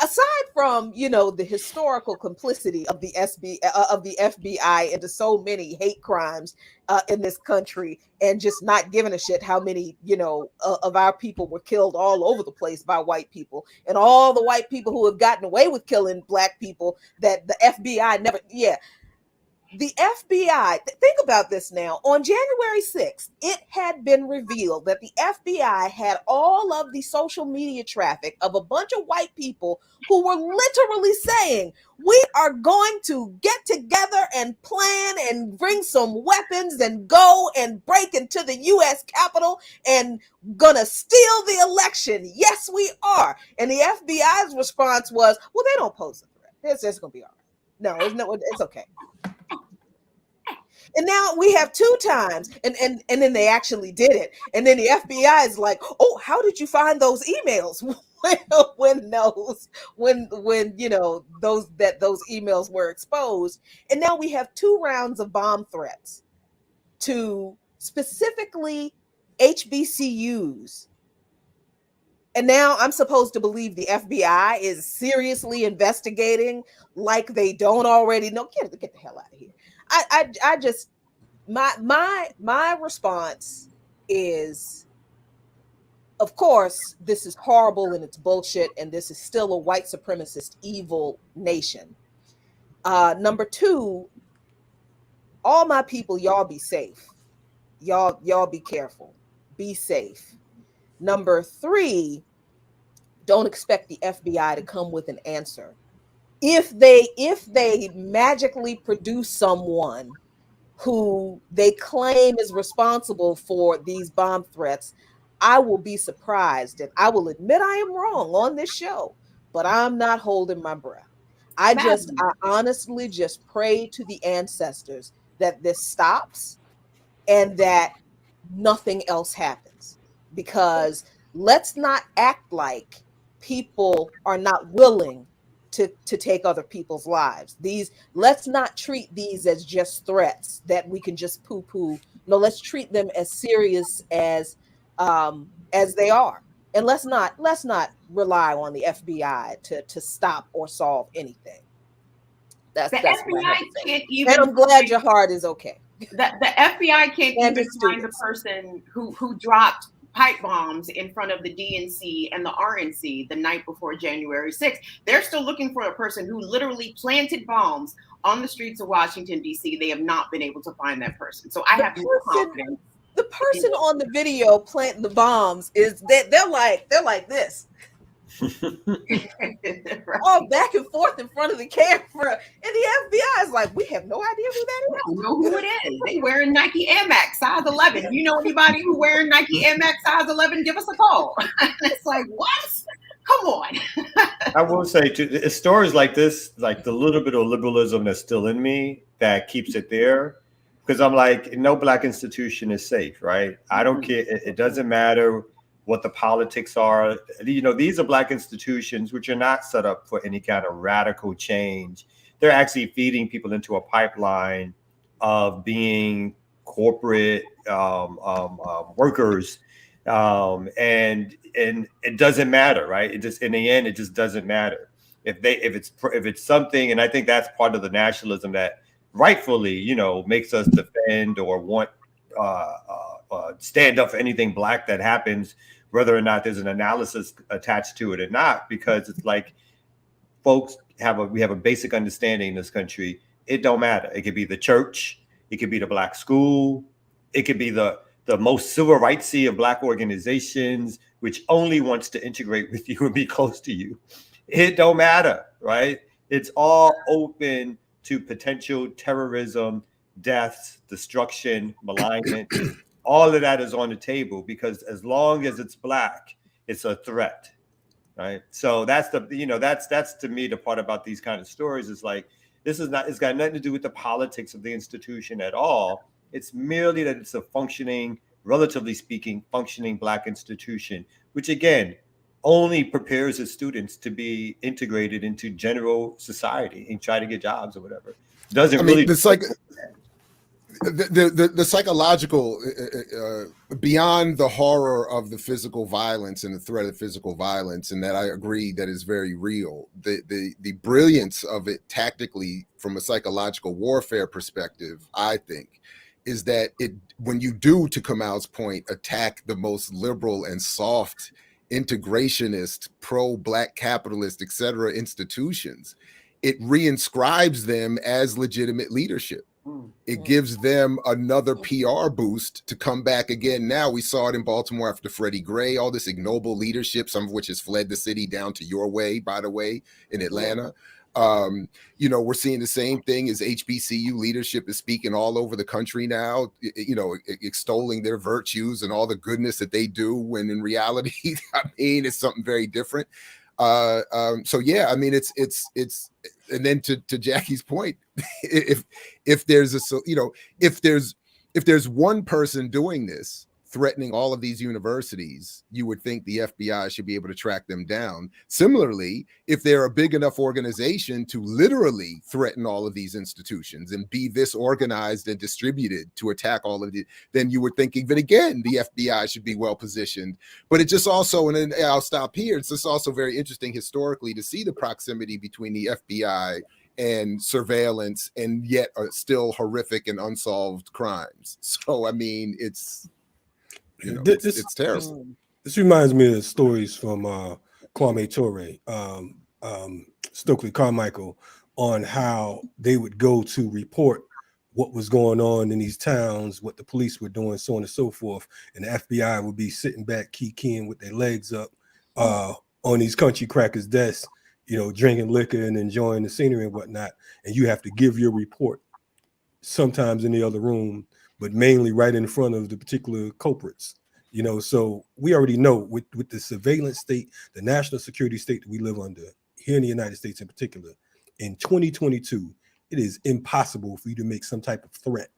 aside from the historical complicity of the FBI into so many hate crimes in this country, and just not giving a shit how many of our people were killed all over the place by white people, and all the white people who have gotten away with killing Black people that the FBI never. The FBI, think about this now. On January 6th, it had been revealed that the FBI had all of the social media traffic of a bunch of white people who were literally saying, we are going to get together and plan and bring some weapons and go and break into the U.S. Capitol and gonna steal the election. Yes, we are. And the FBI's response was, well, they don't pose a threat. It's gonna be all right. No, it's okay. And now we have 2 times, and then they actually did it. And then the FBI is like, "Oh, how did you find those emails?" when those emails were exposed. And now we have 2 rounds of bomb threats to specifically HBCUs. And now I'm supposed to believe the FBI is seriously investigating like they don't already know. Get the hell out of here. I just my response is, of course, this is horrible and it's bullshit, and this is still a white supremacist evil nation. Number 2, all my people, y'all be safe. Y'all be careful. Be safe. Number 3, don't expect the FBI to come with an answer. If they magically produce someone who they claim is responsible for these bomb threats, I will be surprised, and I will admit I am wrong on this show, but I'm not holding my breath. I honestly just pray to the ancestors that this stops and that nothing else happens, because let's not act like people are not willing to take other people's lives. Let's not treat these as just threats that we can just poo-poo. No, let's treat them as serious as they are. And let's not rely on the FBI to stop or solve anything. That's FBI can't even. And I'm glad your heart is okay. The FBI can't even find the person who dropped pipe bombs in front of the DNC and the RNC the night before January 6th. They're still looking for a person who literally planted bombs on the streets of Washington, D.C. They have not been able to find that person. So I have full confidence. The person on the video planting the bombs they're like this. Right. All back and forth in front of the camera, and the FBI is like, we have no idea who that is. I don't know who it is. They wearing Nike Air Max size 11. You know anybody who wearing Nike Air Max size 11? Give us a call. It's like, what? Come on. I will say too, stories like this, like the little bit of liberalism that's still in me that keeps it there, because I'm like, no Black institution is safe, right? I don't care. It doesn't matter what the politics are. These are Black institutions which are not set up for any kind of radical change. They're actually feeding people into a pipeline of being corporate workers, and it doesn't matter, right? It just, in the end, it just doesn't matter if it's something. And I think that's part of the nationalism that rightfully, makes us defend or want stand up for anything Black that happens, whether or not there's an analysis attached to it or not, because it's like folks we have a basic understanding in this country. It don't matter. It could be the church, it could be the Black school, it could be the most civil rightsy of Black organizations, which only wants to integrate with you and be close to you. It don't matter, right? It's all open to potential terrorism, deaths, destruction, malignment. All of that is on the table, because as long as it's Black, it's a threat, right? So that's that's to me the part about these kind of stories is like, it's got nothing to do with the politics of the institution at all. It's merely that it's a functioning, relatively speaking, functioning Black institution, which again only prepares its students to be integrated into general society and try to get jobs or whatever. The psychological, beyond the horror of the physical violence and the threat of physical violence, and that I agree that is very real. The brilliance of it tactically from a psychological warfare perspective, I think, is that when you do, to Kamal's point, attack the most liberal and soft integrationist, pro-Black capitalist, etc. institutions, it reinscribes them as legitimate leadership. It gives them another PR boost to come back again. Now we saw it in Baltimore after Freddie Gray, all this ignoble leadership, some of which has fled the city down to your way, by the way, in Atlanta. We're seeing the same thing as HBCU leadership is speaking all over the country now, extolling their virtues and all the goodness that they do, when in reality, I mean, it's something very different. So yeah, I mean, it's and then to Jackie's point, if there's if there's one person doing this, threatening all of these universities, you would think the FBI should be able to track them down. Similarly, if they're a big enough organization to literally threaten all of these institutions and be this organized and distributed to attack all of it, then you would think even again, the FBI should be well positioned. But it just also, and then I'll stop here, it's just also very interesting historically to see the proximity between the FBI and surveillance and yet still horrific and unsolved crimes. So, I mean, it's terrible. This reminds me of stories from Kwame Ture, Stokely Carmichael, on how they would go to report what was going on in these towns, what the police were doing, so on and so forth. And the FBI would be sitting back, keying with their legs up on these country crackers' desks, drinking liquor and enjoying the scenery and whatnot. And you have to give your report sometimes in the other room, but mainly right in front of the particular culprits, so we already know with the surveillance state, the national security state that we live under here in the United States in particular, in 2022, it is impossible for you to make some type of threat.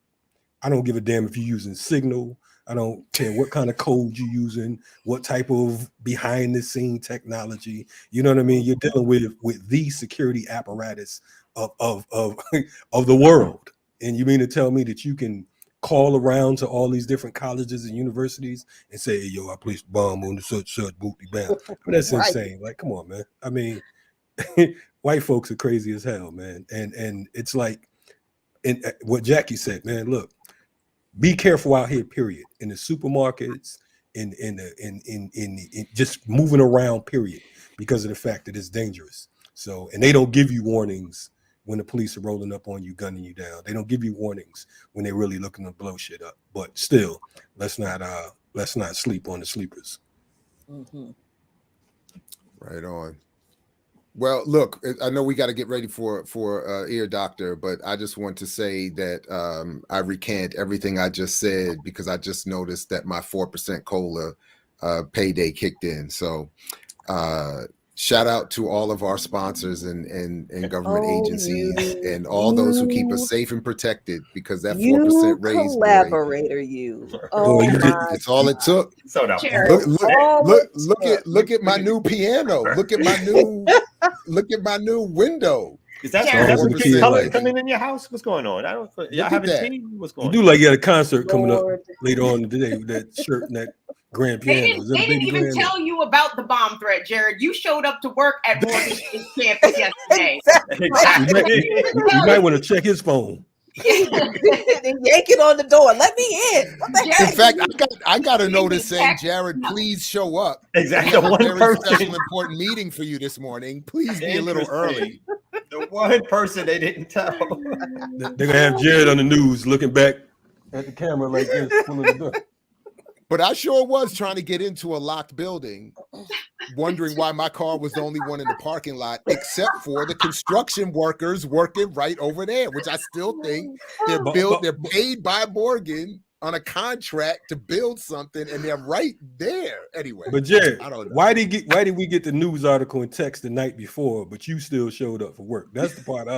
I don't give a damn if you're using Signal. I don't care what kind of code you're using, what type of behind the scene technology, you know what I mean? You're dealing with the security apparatus of the world. And you mean to tell me that you can call around to all these different colleges and universities and say, hey, yo, I placed a bomb on the such booty bam. I mean, that's insane. Like, come on, man. I mean, white folks are crazy as hell, man. And it's like, and what Jackie said, man, look, be careful out here, period. In the supermarkets, in just moving around, period, because of the fact that it's dangerous. So, and they don't give you warnings when the police are rolling up on you, gunning you down. They don't give you warnings when they're really looking to blow shit up. But still, let's not sleep on the sleepers. Mm-hmm. Right on. Well, look, I know we got to get ready for Ear Doctor, but I just want to say that I recant everything I just said because I just noticed that my 4% COLA payday kicked in. So shout out to all of our sponsors and government agencies and all those who keep us safe and protected, because that 4% raise, collaborator, it's all it took. So Look at my new piano. Look at my new window. Is that color coming in your house? What's going on? Y'all having tea? What's going on? You do like you had a concert coming up later on today with that shirt and that grand piano. They didn't even tell you about the bomb threat, Jared. You showed up to work at Morgan campus yesterday. Exactly. You might want to check his phone. Yank it on the door. Let me in. What the heck? In fact, I got a notice saying, Jared, please show up. Exactly. We have a very special, important meeting for you this morning. Please be a little early. The one person they didn't tell. They're gonna have Jared on the news looking back at the camera like this, pulling the door. But I sure was trying to get into a locked building, wondering why my car was the only one in the parking lot, except for the construction workers working right over there, which I still think they're paid by Morgan on a contract to build something, and they're right there anyway. But Jared, why did we get the news article and text the night before, but you still showed up for work? That's the part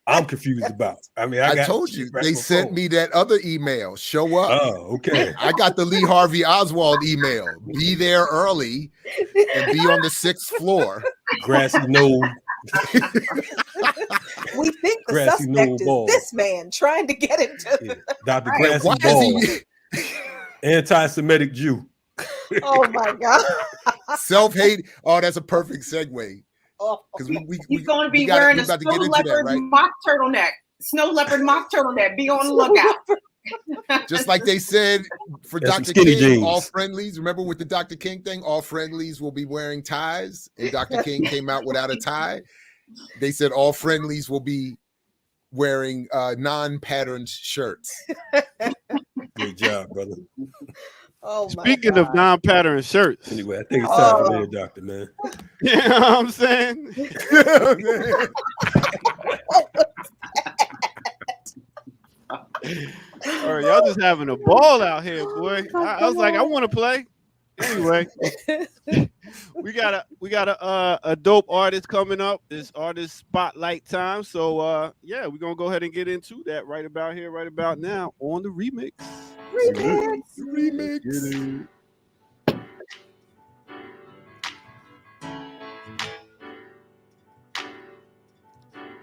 I'm confused about. I mean, I told you they sent me that other email. Show up. Oh, okay. I got the Lee Harvey Oswald email. Be there early and be on the 6th floor. Grassy knoll. We think the suspect is this man trying to get into Dr. Grassy Ball, anti-Semitic Jew. Oh my God. Self-hate. Oh, that's a perfect segue. Because he's going to be wearing a snow leopard mock turtleneck. Snow leopard mock turtleneck. Be on the lookout. Just like they said for Dr. King, jeans. All friendlies. Remember with the Dr. King thing, all friendlies will be wearing ties. And Dr. King came out without a tie. They said all friendlies will be wearing non-patterned shirts. Good job, brother. Oh, speaking of non-pattern shirts. Anyway, I think it's time for the doctor, man. You know what I'm saying? All right, y'all just having a ball out here, boy. I was like, I want to play. Anyway, we got a dope artist coming up. It's artist spotlight time. So yeah, we're gonna go ahead and get into that right about here, right about now on the remix. Remix.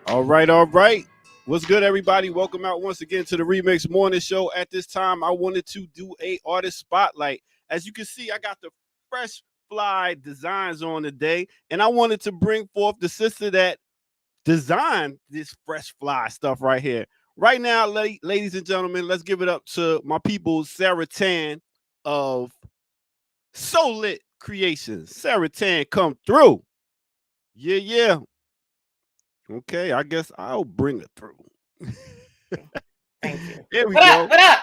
All right. What's good, everybody? Welcome out once again to the Remix Morning Show. At this time, I wanted to do a artist spotlight. As you can see, I got the fresh fly designs on today, and I wanted to bring forth the sister that designed this fresh fly stuff right here. Right now, ladies and gentlemen, let's give it up to my people, Sarah Tan of SoulIt Creations. Sarah Tan, come through. Yeah. Okay, I guess I'll bring it through. Thank you. Here we go. What up?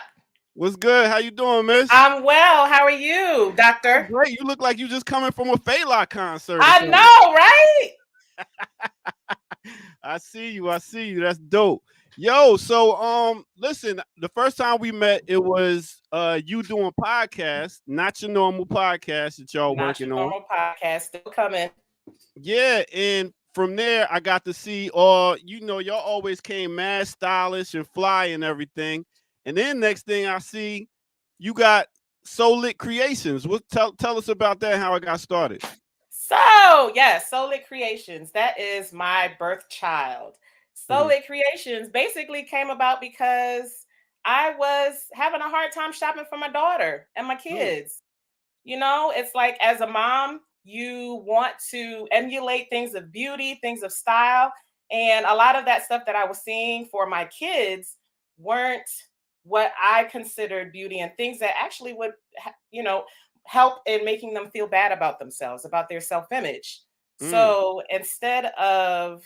What's good? How you doing, miss? I'm well. How are you, doctor? Great. You look like you just coming from a Fela concert. I know, right? I see you. That's dope. Yo, so listen, the first time we met, it was you doing podcast, not your normal podcast that y'all not working your on. normal podcast, still coming. Yeah, and from there I got to see y'all always came mad stylish and fly and everything. And then next thing I see, you got SoulIt Creations. Tell us about that, how it got started. So yes, SoulIt Creations. That is my birth child. SoulIt Creations basically came about because I was having a hard time shopping for my daughter and my kids. You know, it's like as a mom, you want to emulate things of beauty, things of style. And a lot of that stuff that I was seeing for my kids weren't what I considered beauty and things that actually would, help in making them feel bad about themselves, about their self-image. So instead of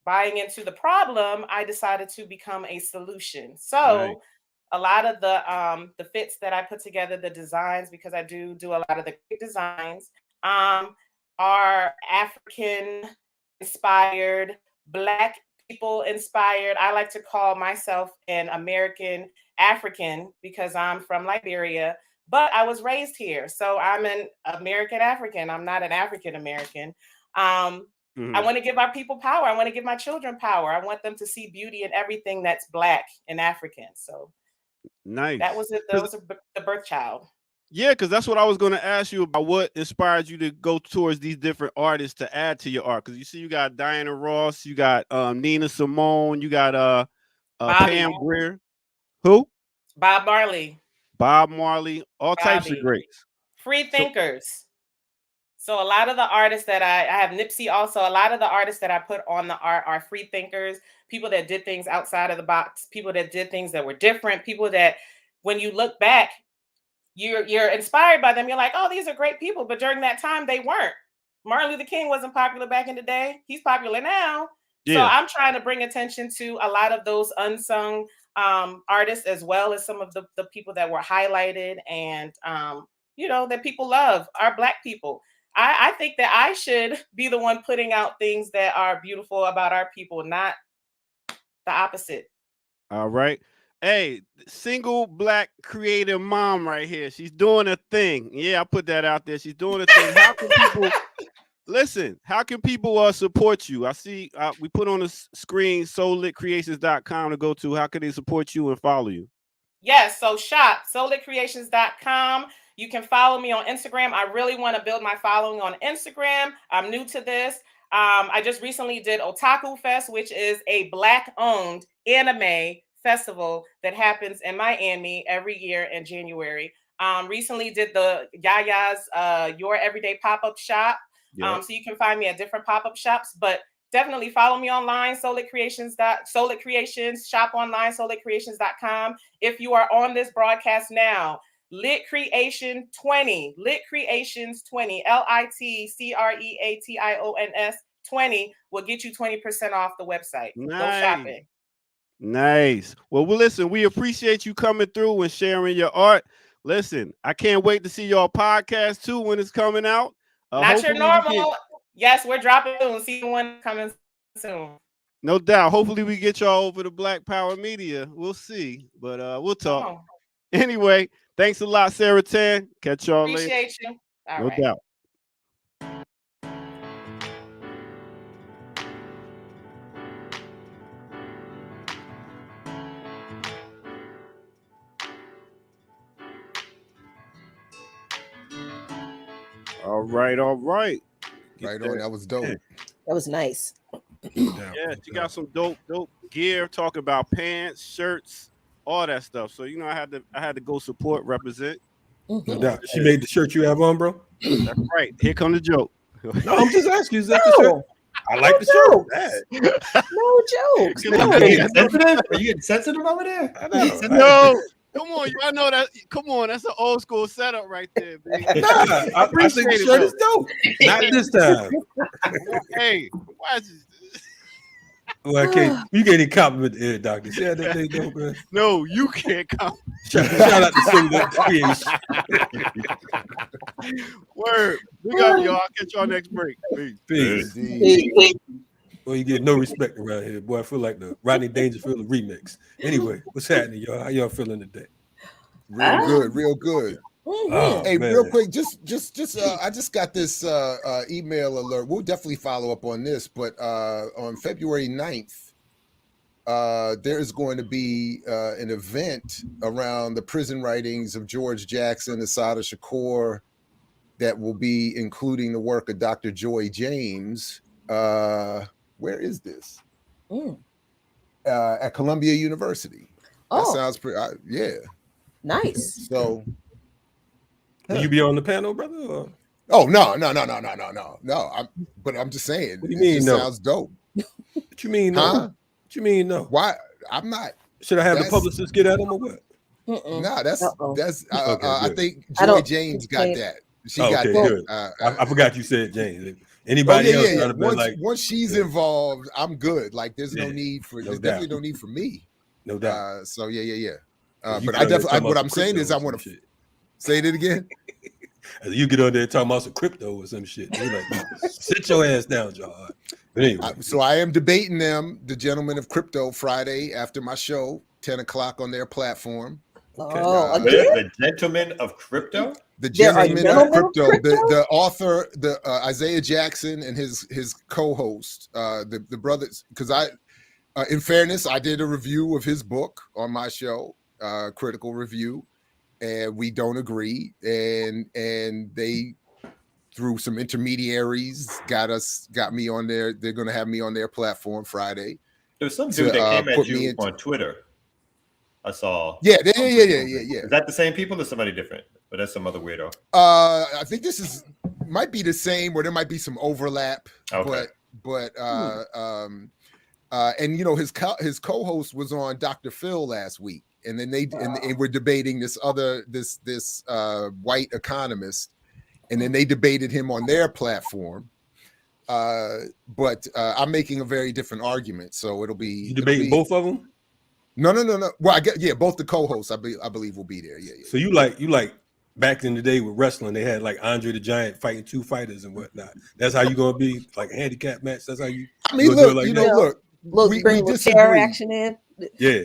buying into the problem, I decided to become a solution. So a lot of the fits that I put together, the designs, because I do a lot of the designs, are African inspired, Black people inspired. I like to call myself an American African because I'm from Liberia, but I was raised here. So I'm an American African. I'm not an African American. I want to give our people power. I want to give my children power. I want them to see beauty in everything that's Black and African. So nice. That was it. That was the birth child. Yeah, because that's what I was going to ask you about. What inspired you to go towards these different artists to add to your art? Because you see, you got Diana Ross, you got Nina Simone, you got Pam Grier. Who? Bob Marley. All types of greats. Free thinkers. So a lot of the artists that I have Nipsey also, a lot of the artists that I put on the art are free thinkers, people that did things outside of the box, people that did things that were different, people that when you look back, you're inspired by them. You're like, oh, these are great people. But during that time, they weren't. Martin Luther King wasn't popular back in the day. He's popular now. Yeah. So I'm trying to bring attention to a lot of those unsung artists, as well as some of the people that were highlighted and, that people love, are Black people. I think that I should be the one putting out things that are beautiful about our people, not the opposite. All right. Hey, single Black creative mom right here. She's doing a thing. Yeah, I put that out there. She's doing a thing. How can people listen? How can people support you? I see we put on the screen soulitcreations.com to go to. How can they support you and follow you? Yes, so shop soulitcreations.com. You can follow me on Instagram. I really want to build my following on Instagram. I'm new to this. I just recently did Otaku Fest, which is a Black-owned anime festival that happens in Miami every year in January. Recently did the Yaya's Your Everyday Pop-Up Shop. So you can find me at different pop-up shops, but definitely follow me online, SoulIt Creations, shop online, soulitcreations.com. If you are on this broadcast now, Lit Creation 20, Lit Creations 20, LITCREATIONS 20 will get you 20% off the website. Nice. Go shopping. Nice. Well, listen, we appreciate you coming through and sharing your art. Listen, I can't wait to see your podcast too when it's coming out. Not your normal. Yes, we're dropping soon. Season 1 coming soon. No doubt. Hopefully we get y'all over to Black Power Media. We'll see, but we'll talk. Anyway, thanks a lot, Sarah Tan. Catch y'all later. Appreciate you. No doubt. All right. Right on. That was dope. That was nice. Yeah, she got some dope gear. Talking about pants, shirts, all that stuff. So I had to go support, represent. No doubt. She made the shirt you have on, bro. That's right. Here come the joke. No, I'm just asking you. Is that the shirt? I like the shirt. No jokes. No. Are you getting sensitive? Are you getting sensitive over there? I know. No, come on. I know that. Come on, that's an old school setup right there, baby. Nah, I think the shirt is dope. Not this time. Hey, why is this? Well, you can't even compliment the ear doctor. See how that thing go, man? No, you can't come. Shout out to SoulIt Creation. Word. We got y'all. I'll catch y'all next break. Peace. Well, you get no respect around here, boy. I feel like the Rodney Dangerfield of remix. Anyway, what's happening, y'all? How y'all feeling today? Real good. Oh, hey, man. real quick, just I just got this email alert. We'll definitely follow up on this, but on February 9th, there is going to be an event around the prison writings of George Jackson, Assata Shakur, that will be including the work of Dr. Joy James. Where is this? At Columbia University. That sounds pretty. Yeah. Nice. So. Will you be on the panel, brother? Or? Oh no! But I'm just saying. What do you mean? No, sounds dope. What you mean? No? Huh? What you mean? No? Why? I'm not. Should I have the publicist get at him or what? Nah, that's. Okay, I think Joy James got that. She got that. Good. I forgot you said James. Anybody else? Yeah. Once she's involved, I'm good. Like there's no need for. There's definitely no need for me. No doubt. So yeah. But I definitely. What I'm saying is, I want to. Say it again. You get on there talking about some crypto or some shit. You're like, sit your ass down, John. But anyway. So I am debating them, the Gentlemen of Crypto, Friday after my show, 10 o'clock on their platform. Okay. The Gentlemen of Crypto? The Gentlemen of Crypto. The author, Isaiah Jackson and his co-host, the brothers, because in fairness, I did a review of his book on my show, critical review. And we don't agree, and they, through some intermediaries, got me on there. They're going to have me on their platform Friday. There was some dude that came at you on Twitter. I saw. Yeah. Is that the same people or somebody different? But that's some other weirdo. I think this might be the same, or there might be some overlap. Okay. But and his co-host was on Dr. Phil last week. And then and we're debating this white economist, and then they debated him on their platform. But I'm making a very different argument, so it'll be. You debating both of them? No. Well, I get both the co-hosts. I believe will be there. Yeah. So you like back in the day with wrestling, they had like Andre the Giant fighting two fighters and whatnot. That's how you gonna be like a handicap match. That's how you. I mean, look. We chair action in. Yeah.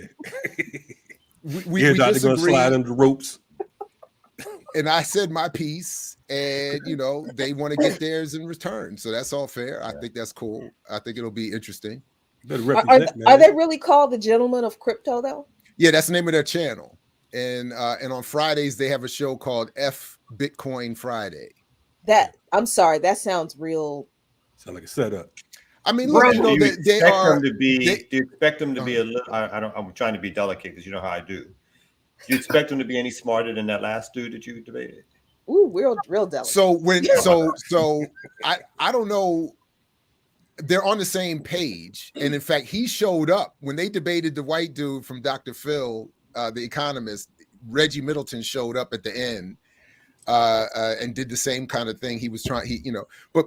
We disagree. Gonna slide under the ropes. And I said my piece, and they want to get theirs in return. So that's all fair. I think that's cool. I think it'll be interesting. Are they really called the Gentlemen of Crypto though? Yeah, that's the name of their channel. And on Fridays they have a show called F Bitcoin Friday. I'm sorry, that sounds real. Sound like a setup. I mean, look, do you expect them to be a little? I'm trying to be delicate because you know how I do. Do you expect them to be any smarter than that last dude that you debated? Ooh, real delicate. So I don't know. They're on the same page, and in fact, he showed up when they debated the white dude from Dr. Phil, the economist. Reggie Middleton showed up at the end. And did the same kind of thing. He was trying, but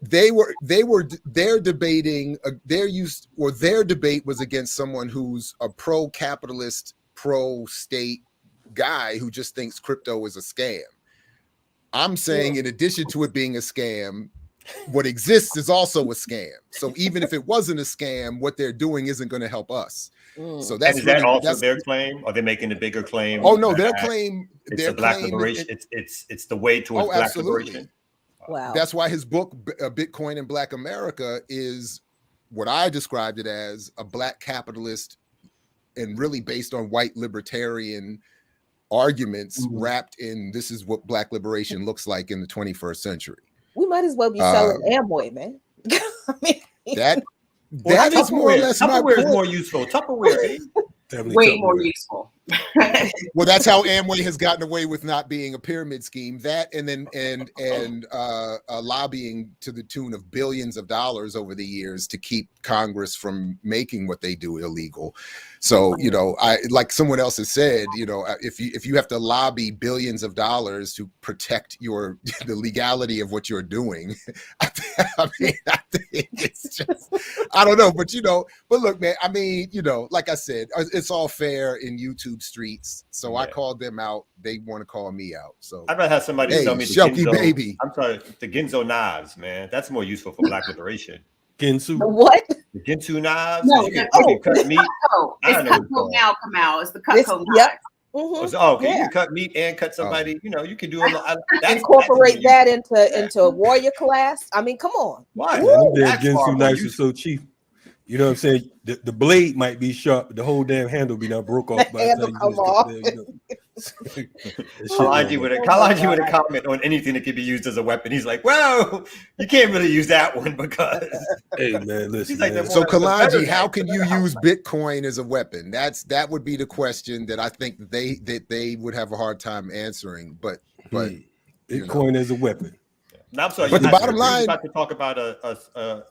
they're debating. Their debate was against someone who's a pro-capitalist, pro-state guy who just thinks crypto is a scam. I'm saying, in addition to it being a scam, what exists is also a scam. So even if it wasn't a scam, what they're doing isn't going to help us. So that's their claim. Are they making a bigger claim? Oh no, their claim. It's black liberation. It's the way towards black liberation. Wow. That's why his book, Bitcoin and Black America, is what I described it as, a black capitalist and really based on white libertarian arguments wrapped in this is what Black liberation looks like in the 21st century. We might as well be selling Amway, man. I mean, that is more or less my point. Tupperware is more useful. Tupperware, way more useful. Well, that's how Amway has gotten away with not being a pyramid scheme. That and lobbying to the tune of billions of dollars over the years to keep Congress from making what they do illegal. So, you know, I like someone else has said, you know, if you have to lobby billions of dollars to protect the legality of what you're doing, I think it's just, I don't know, but you know, but look, man, I mean, you know, like I said, it's all fair in YouTube streets. So I called them out. They want to call me out. So I'd rather have somebody tell me the Shelky Ginzo, baby. I'm sorry, the Ginzo knives, man. That's more useful for Black liberation. Ginsu. What? The Ginsu knives. No, you can cut meat. It's Cutco now, Kamal. It's the Cutco knives. Yep. You can cut meat and cut somebody. You know, you can do a lot. Incorporate that into a warrior class. I mean, come on. Why? Yeah, Ginsu knives are so cheap. You know what I'm saying? The blade might be sharp, but the whole damn handle be now broke off. By handle come off. Kalaji with a comment on anything that can be used as a weapon. He's like, well, you can't really use that one because. Hey man, listen. Like, man. So Kalaji, how can you use Bitcoin as a weapon? That would be the question that I think that they would have a hard time answering. But Bitcoin as a weapon. Now, I'm sorry, but the bottom line, about to talk about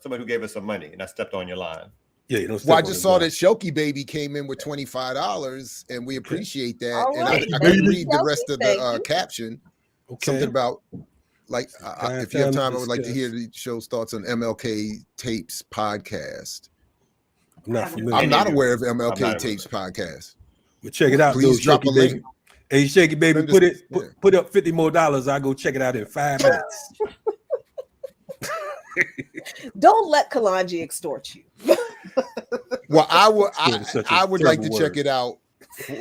somebody who gave us some money, and I stepped on your line. Yeah, you don't. Well, I just saw that Shoki baby came in with $25, and we appreciate that. All and right. I didn't read the rest of Thank the you. caption. Okay. Something about like if you have time, I would like to hear the show's thoughts on MLK Tapes podcast. I'm not familiar. I'm not aware of MLK Tapes podcast. But check it out. Please drop a link. Baby. Hey, Shaky baby, put up $50 more. I'll go check it out in 5 minutes. Don't let Kalonji extort you. Well, I would like to check it out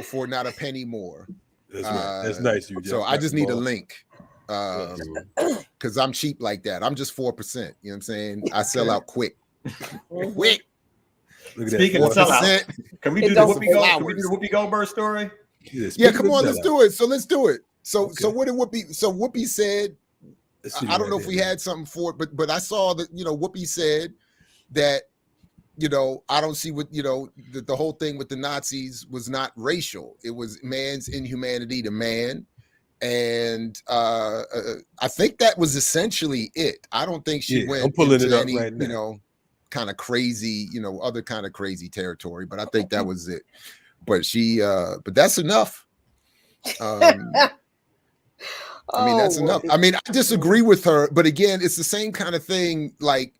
for not a penny more. That's right. That's nice. So I just need a link because I'm cheap like that. I'm just 4%. You know what I'm saying? I sell out quick. Quick. Speaking of sellout, can we do the Whoopi Goldberg story? Yeah, come on, let's do it. So let's do it. So what did Whoopi? So Whoopi said, I don't know if we had something for it, but I saw that, you know, Whoopi said that, you know, I don't see what, you know, the whole thing with the Nazis was not racial. It was man's inhumanity to man. And I think that was essentially it. I don't think she went into any, right, you know, kind of crazy, you know, other kind of crazy territory, but I think that was it. But she, but that's enough. I mean, that's enough. I mean, I disagree with her, but again, it's the same kind of thing. Like,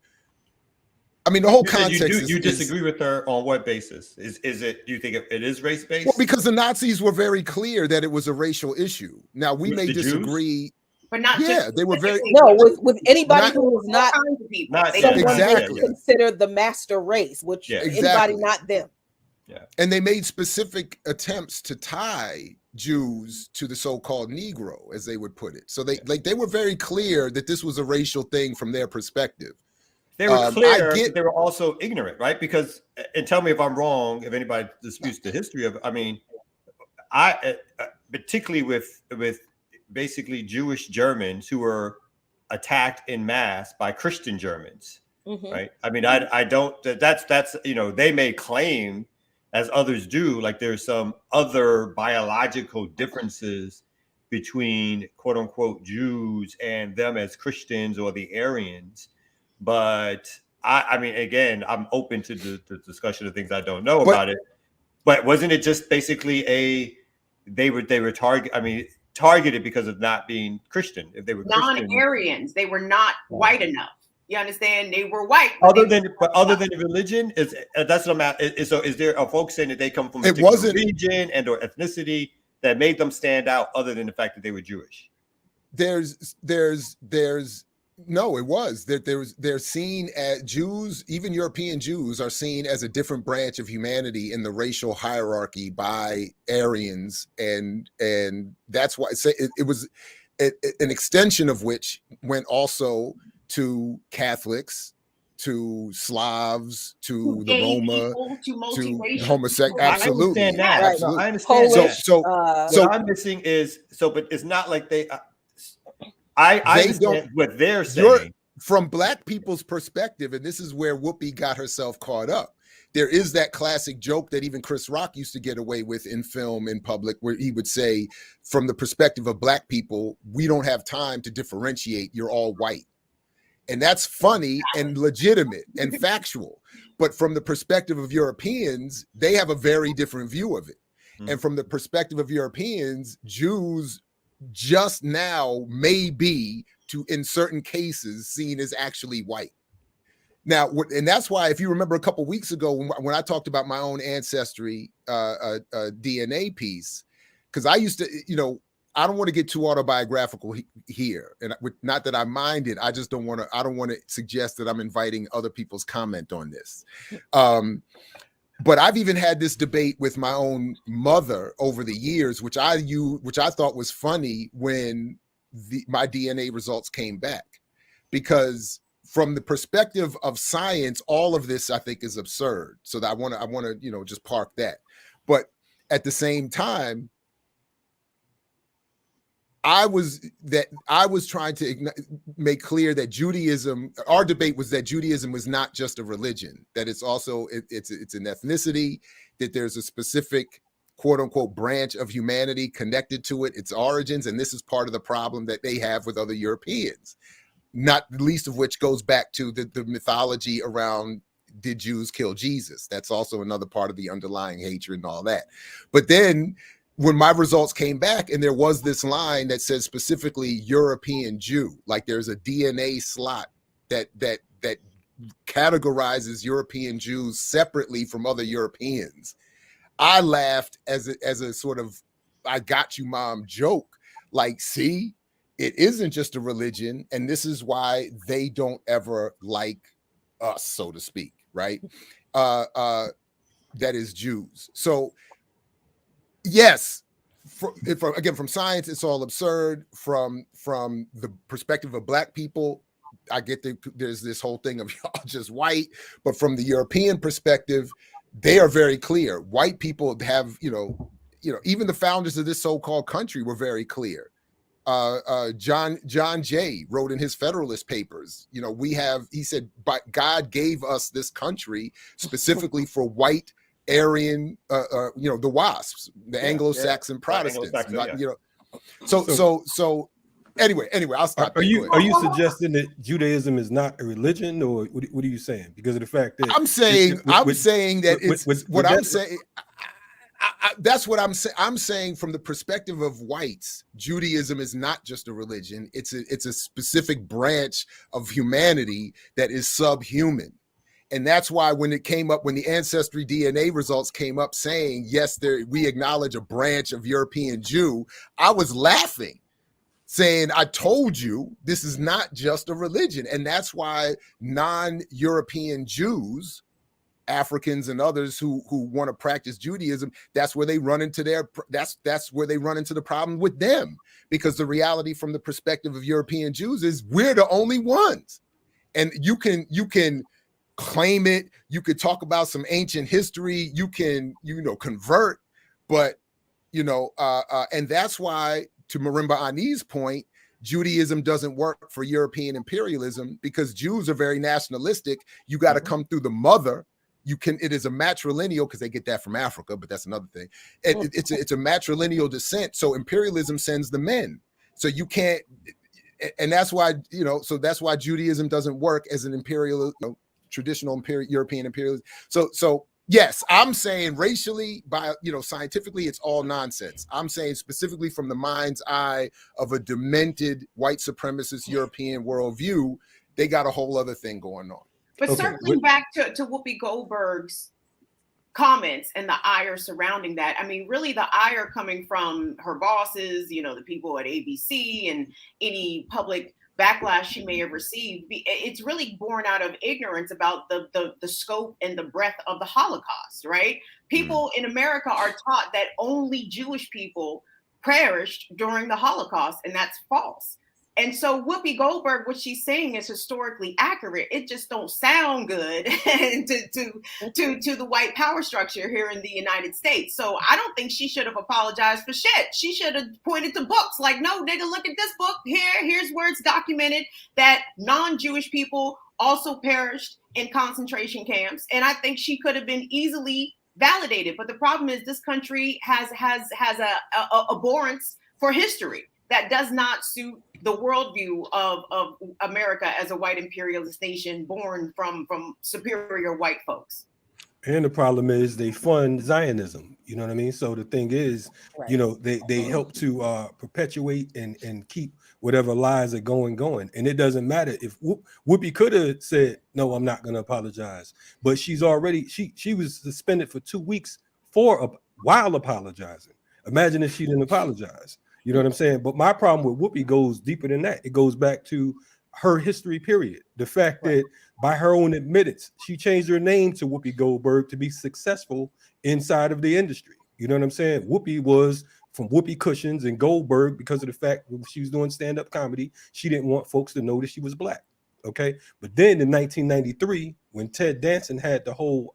I mean, the whole context. You disagree with her on what basis? Is it? Do you think it is race based? Well, because the Nazis were very clear that it was a racial issue. Now we may disagree. Jews? But not they were very with anybody who was not exactly considered the master race, which anybody not them. Yeah, and they made specific attempts to tie Jews to the so-called Negro, as they would put it. So they were very clear that this was a racial thing from their perspective. They were clear, but they were also ignorant, right? Because, and tell me if I'm wrong, if anybody disputes the history of it. I mean, I particularly with basically Jewish Germans who were attacked in mass by Christian Germans, right? I mean, I don't. That's you know, they may claim, as others do, like there's some other biological differences between quote unquote Jews and them as Christians or the Aryans. But I mean, again, I'm open to the discussion of things I don't know about it. But wasn't it just basically they were targeted because of not being Christian? If they were non-Aryans, they were not white enough. You understand? They were white. Other than religion, that's what I'm at. So is there folks saying that they come from a particular region and or ethnicity that made them stand out, other than the fact that they were Jewish? No, it was that they're seen as Jews, even European Jews are seen as a different branch of humanity in the racial hierarchy by Aryans, and that's why it was an extension of which went also to Catholics, to Slavs, to the Roma, to homosexual. I Absolutely, understand that. right. Absolutely. No, I understand Polish, that. So what I'm missing is but it's not like they. I understand what they're saying. From Black people's perspective, and this is where Whoopi got herself caught up. There is that classic joke that even Chris Rock used to get away with in film, in public, where he would say, from the perspective of Black people, we don't have time to differentiate. You're all white. And that's funny and legitimate and factual. But from the perspective of Europeans, they have a very different view of it. And from the perspective of Europeans, Jews just now may be, in certain cases, seen as actually white. Now, and that's why, if you remember a couple of weeks ago when I talked about my own ancestry DNA piece, because I used to, I don't want to get too autobiographical here, and not that I mind it. I just don't want to. I don't want to suggest that I'm inviting other people's comment on this. But I've even had this debate with my own mother over the years, which I thought was funny when my DNA results came back, because from the perspective of science, all of this I think is absurd. So that I want to just park that. But at the same time, I was trying to make clear that Judaism, our debate was that Judaism was not just a religion, that it's also it's an ethnicity, that there's a specific quote unquote branch of humanity connected to it, its origins, and this is part of the problem that they have with other Europeans. Not the least of which goes back to the mythology around, did Jews kill Jesus? That's also another part of the underlying hatred and all that. But then when my results came back and there was this line that says specifically European Jew, like there's a DNA slot that categorizes European Jews separately from other Europeans, I laughed as a sort of I got you mom joke, like, see, it isn't just a religion, and this is why they don't ever like us, so to speak, right? That is Jews. So yes, from science, it's all absurd. From the perspective of Black people, I get there's this whole thing of y'all just white, but from the European perspective, they are very clear. White people have, even the founders of this so-called country were very clear. John Jay wrote in his Federalist Papers, he said, but God gave us this country specifically for white Aryan, the WASPs, the Anglo-Saxon Protestants. So anyway, I'll stop. Are you suggesting that Judaism is not a religion, or what are you saying? Because of the fact that I'm saying that it's what I'm saying. That's what I'm saying. I'm saying from the perspective of whites, Judaism is not just a religion. It's a specific branch of humanity that is subhuman. And that's why when the ancestry DNA results came up saying, yes, we acknowledge a branch of European Jew, I was laughing, saying, I told you this is not just a religion. And that's why non-European Jews, Africans and others who want to practice Judaism, that's where they run into the problem with them, because the reality from the perspective of European Jews is we're the only ones. And you can claim it, you could talk about some ancient history, you can convert, but and that's why, to Marimba Ani's point, Judaism doesn't work for European imperialism, because Jews are very nationalistic. You got to come through the mother. It is a matrilineal, because they get that from Africa, but that's another thing. It's a matrilineal descent. So imperialism sends the men. So you can't, and that's why, that's why Judaism doesn't work as an traditional European imperialism. So yes, I'm saying racially, scientifically, it's all nonsense. I'm saying specifically from the mind's eye of a demented white supremacist European worldview, they got a whole other thing going on. But circling back to Whoopi Goldberg's comments and the ire surrounding that, I mean, really the ire coming from her bosses, the people at ABC, and any public backlash she may have received, it's really born out of ignorance about the scope and the breadth of the Holocaust, right? People in America are taught that only Jewish people perished during the Holocaust, and that's false. And so Whoopi Goldberg, what she's saying is historically accurate. It just don't sound good to the white power structure here in the United States. So I don't think she should have apologized for shit. She should have pointed to books like, no, nigga, look at this book here. Here's where it's documented that non-Jewish people also perished in concentration camps. And I think she could have been easily validated. But the problem is this country has a abhorrence for history that does not suit the worldview of America as a white imperialist nation born from superior white folks. And the problem is they fund Zionism. You know what I mean? So the thing is, right, you know, they help to perpetuate and keep whatever lies are going. And it doesn't matter if Whoopi could have said, no, I'm not going to apologize. But she's already, she was suspended for 2 weeks while apologizing. Imagine if she didn't apologize. You know what I'm saying? But my problem with Whoopi goes deeper than that. It goes back to her history, period. The fact that by her own admittance, she changed her name to Whoopi Goldberg to be successful inside of the industry. You know what I'm saying? Whoopi was from Whoopi Cushions and Goldberg because of the fact that she was doing stand-up comedy. She didn't want folks to know that she was black. Okay. But then in 1993, when Ted Danson had the whole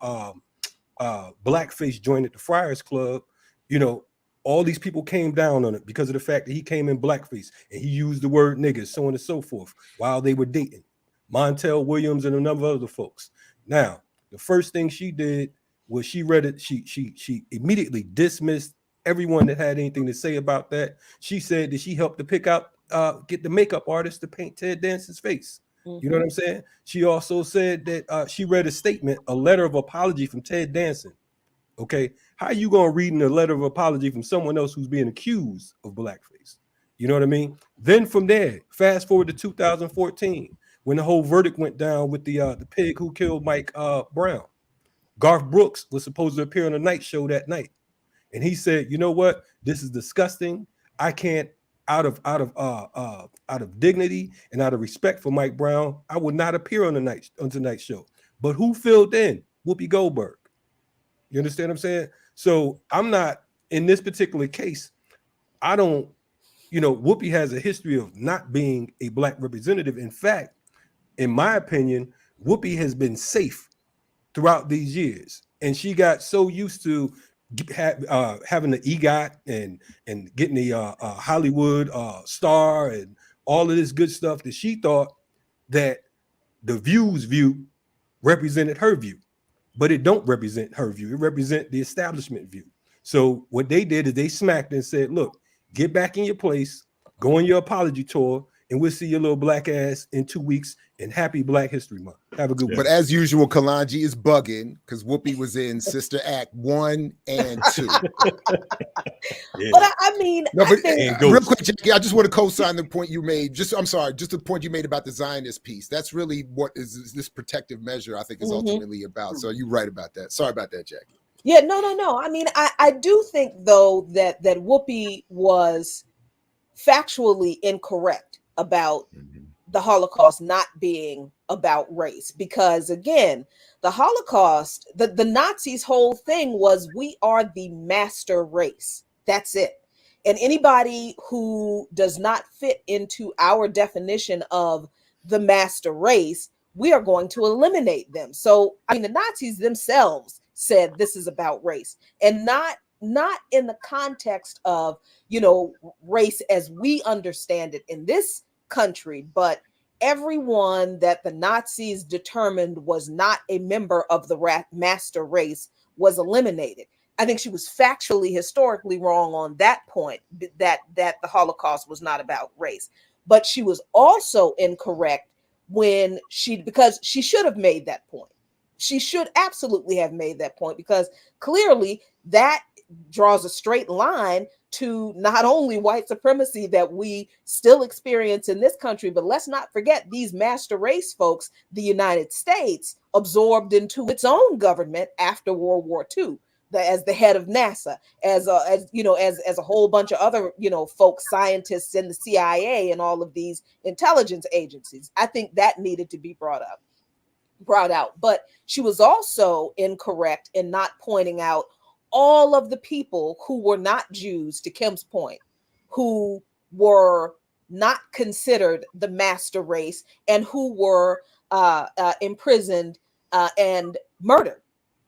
blackface joint at the Friars Club, you know, all these people came down on it because of the fact that he came in blackface and he used the word niggas, so on and so forth, while they were dating Montel Williams and a number of other folks. Now, the first thing she did was she read it. She immediately dismissed everyone that had anything to say about that. She said that she helped to pick out, get the makeup artist to paint Ted Danson's face. You know what I'm saying? She also said that she read a statement, a letter of apology from Ted Danson. Okay, how are you gonna read in a letter of apology from someone else who's being accused of blackface? You know what I mean? Then from there, fast forward to 2014, when the whole verdict went down with the pig who killed Mike Brown. Garth Brooks was supposed to appear on the Night Show that night, and he said, "You know what? This is disgusting. I can't, out of dignity and out of respect for Mike Brown, I would not appear on tonight's show." But who filled in? Whoopi Goldberg. You understand what I'm saying? So I'm not, in this particular case, I don't, you know, Whoopi has a history of not being a black representative. In fact, in my opinion, Whoopi has been safe throughout these years. And she got so used to having the EGOT and getting the Hollywood star and all of this good stuff that she thought that the View's view represented her view. But it don't represent her view. It represents the establishment view. So what they did is they smacked and said, look, get back in your place, go on your apology tour, and we'll see your little black ass in 2 weeks, and happy Black History Month. Have a good one. But as usual, Kalanji is bugging because Whoopi was in Sister Act 1 and 2. Yeah. But I mean, no, but real quick, Jackie, I just want to co-sign the point you made. Just the point you made about the Zionist piece. That's really what is this protective measure, I think, is ultimately about. So you're right about that. Sorry about that, Jackie. Yeah, no. I mean, I do think, though, that Whoopi was factually incorrect about the Holocaust not being about race, because again, the Holocaust, the Nazis' whole thing was, we are the master race. That's it. And anybody who does not fit into our definition of the master race, we are going to eliminate them. So, I mean, the Nazis themselves said this is about race, and not in the context of, you know, race as we understand it in this country, but everyone that the Nazis determined was not a member of the master race was eliminated. I think she was factually, historically wrong on that point, that the Holocaust was not about race. But she was also incorrect because she should have made that point. She should absolutely have made that point, because clearly that draws a straight line to not only white supremacy that we still experience in this country, but let's not forget these master race folks, the United States absorbed into its own government after World War II, as the head of NASA, as a whole bunch of other, you know, folks, scientists in the CIA and all of these intelligence agencies. I think that needed to be brought out. But she was also incorrect in not pointing out all of the people who were not Jews, to Kim's point, who were not considered the master race and who were imprisoned and murdered,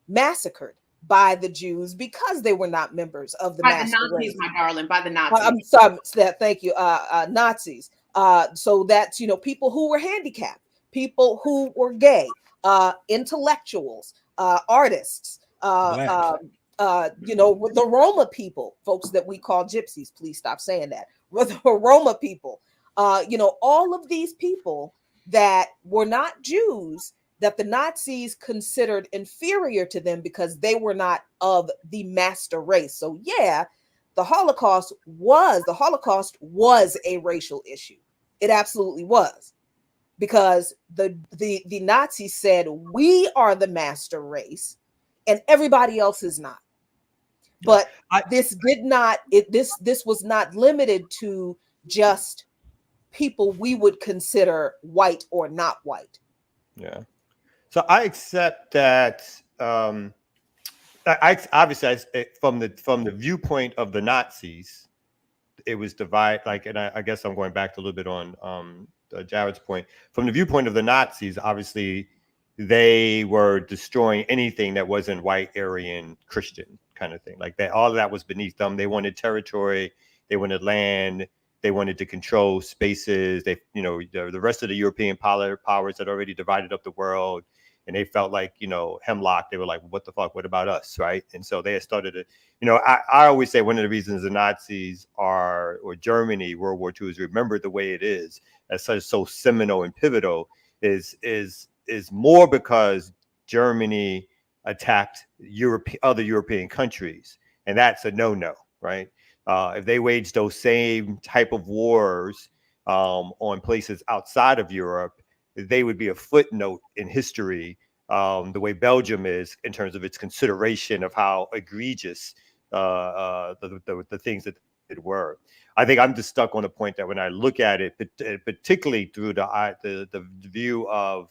massacred by the Jews because they were not members of the master race. My darling, by the Nazis. I'm sorry, thank you, Nazis. So that's, you know, people who were handicapped, people who were gay, intellectuals, artists, you know, the Roma people, folks that we call gypsies. Please stop saying that. The Roma people, you know, all of these people that were not Jews, that the Nazis considered inferior to them because they were not of the master race. So yeah, the Holocaust was a racial issue. It absolutely was, because the Nazis said we are the master race and everybody else is not. But this was not limited to just people we would consider white or not white. Yeah. So I accept that. I obviously from the viewpoint of the Nazis, it was divided. Like, and I guess I'm going back to a little bit on Jared's point. From the viewpoint of the Nazis, obviously, they were destroying anything that wasn't white, Aryan, Christian kind of thing. Like that, all of that was beneath them. They wanted territory, they wanted land, they wanted to control spaces. They, you know, the rest of the European powers had already divided up the world, and they felt like, you know, hemlock. They were like, what the fuck? What about us, right? And so they had started to, you know, I always say one of the reasons the Nazis or Germany, World War II, is remembered the way it is, as such, so seminal and pivotal, is more because Germany attacked other European countries, and that's a no-no, right? If they waged those same type of wars on places outside of Europe, they would be a footnote in history, the way Belgium is in terms of its consideration of how egregious the things that it were. I think I'm just stuck on the point that when I look at it, particularly through the view of,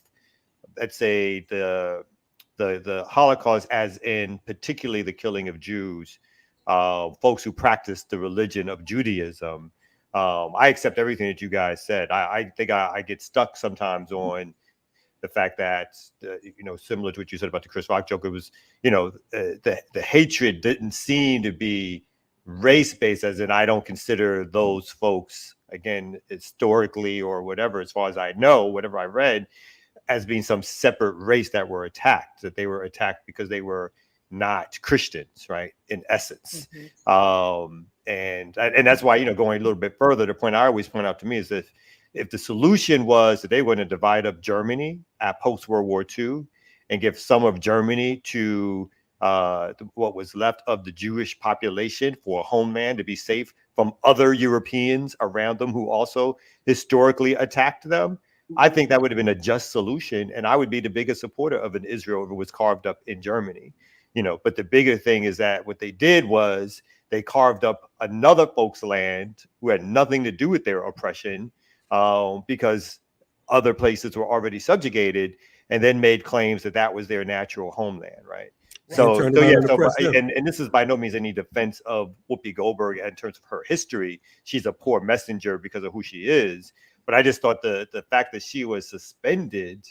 let's say, the Holocaust, as in particularly the killing of Jews, folks who practice the religion of Judaism. I accept everything that you guys said. I think I get stuck sometimes on the fact that, you know, similar to what you said about the Chris Rock joke, it was, you know, the hatred didn't seem to be race-based, as in I don't consider those folks, again, historically or whatever, as far as I know, whatever I read, as being some separate race that were attacked, that they were attacked because they were not Christians, right? In essence. Mm-hmm. And that's why, you know, going a little bit further, the point I always point out to me is that if the solution was that they were going to divide up Germany at post-World War II and give some of Germany to what was left of the Jewish population for a homeland to be safe from other Europeans around them who also historically attacked them, I think that would have been a just solution. And I would be the biggest supporter of an Israel if it was carved up in Germany. You know, but the bigger thing is that what they did was they carved up another folks' land who had nothing to do with their oppression, because other places were already subjugated, and then made claims that that was their natural homeland, right? So this is by no means any defense of Whoopi Goldberg in terms of her history. She's a poor messenger because of who she is. But I just thought the fact that she was suspended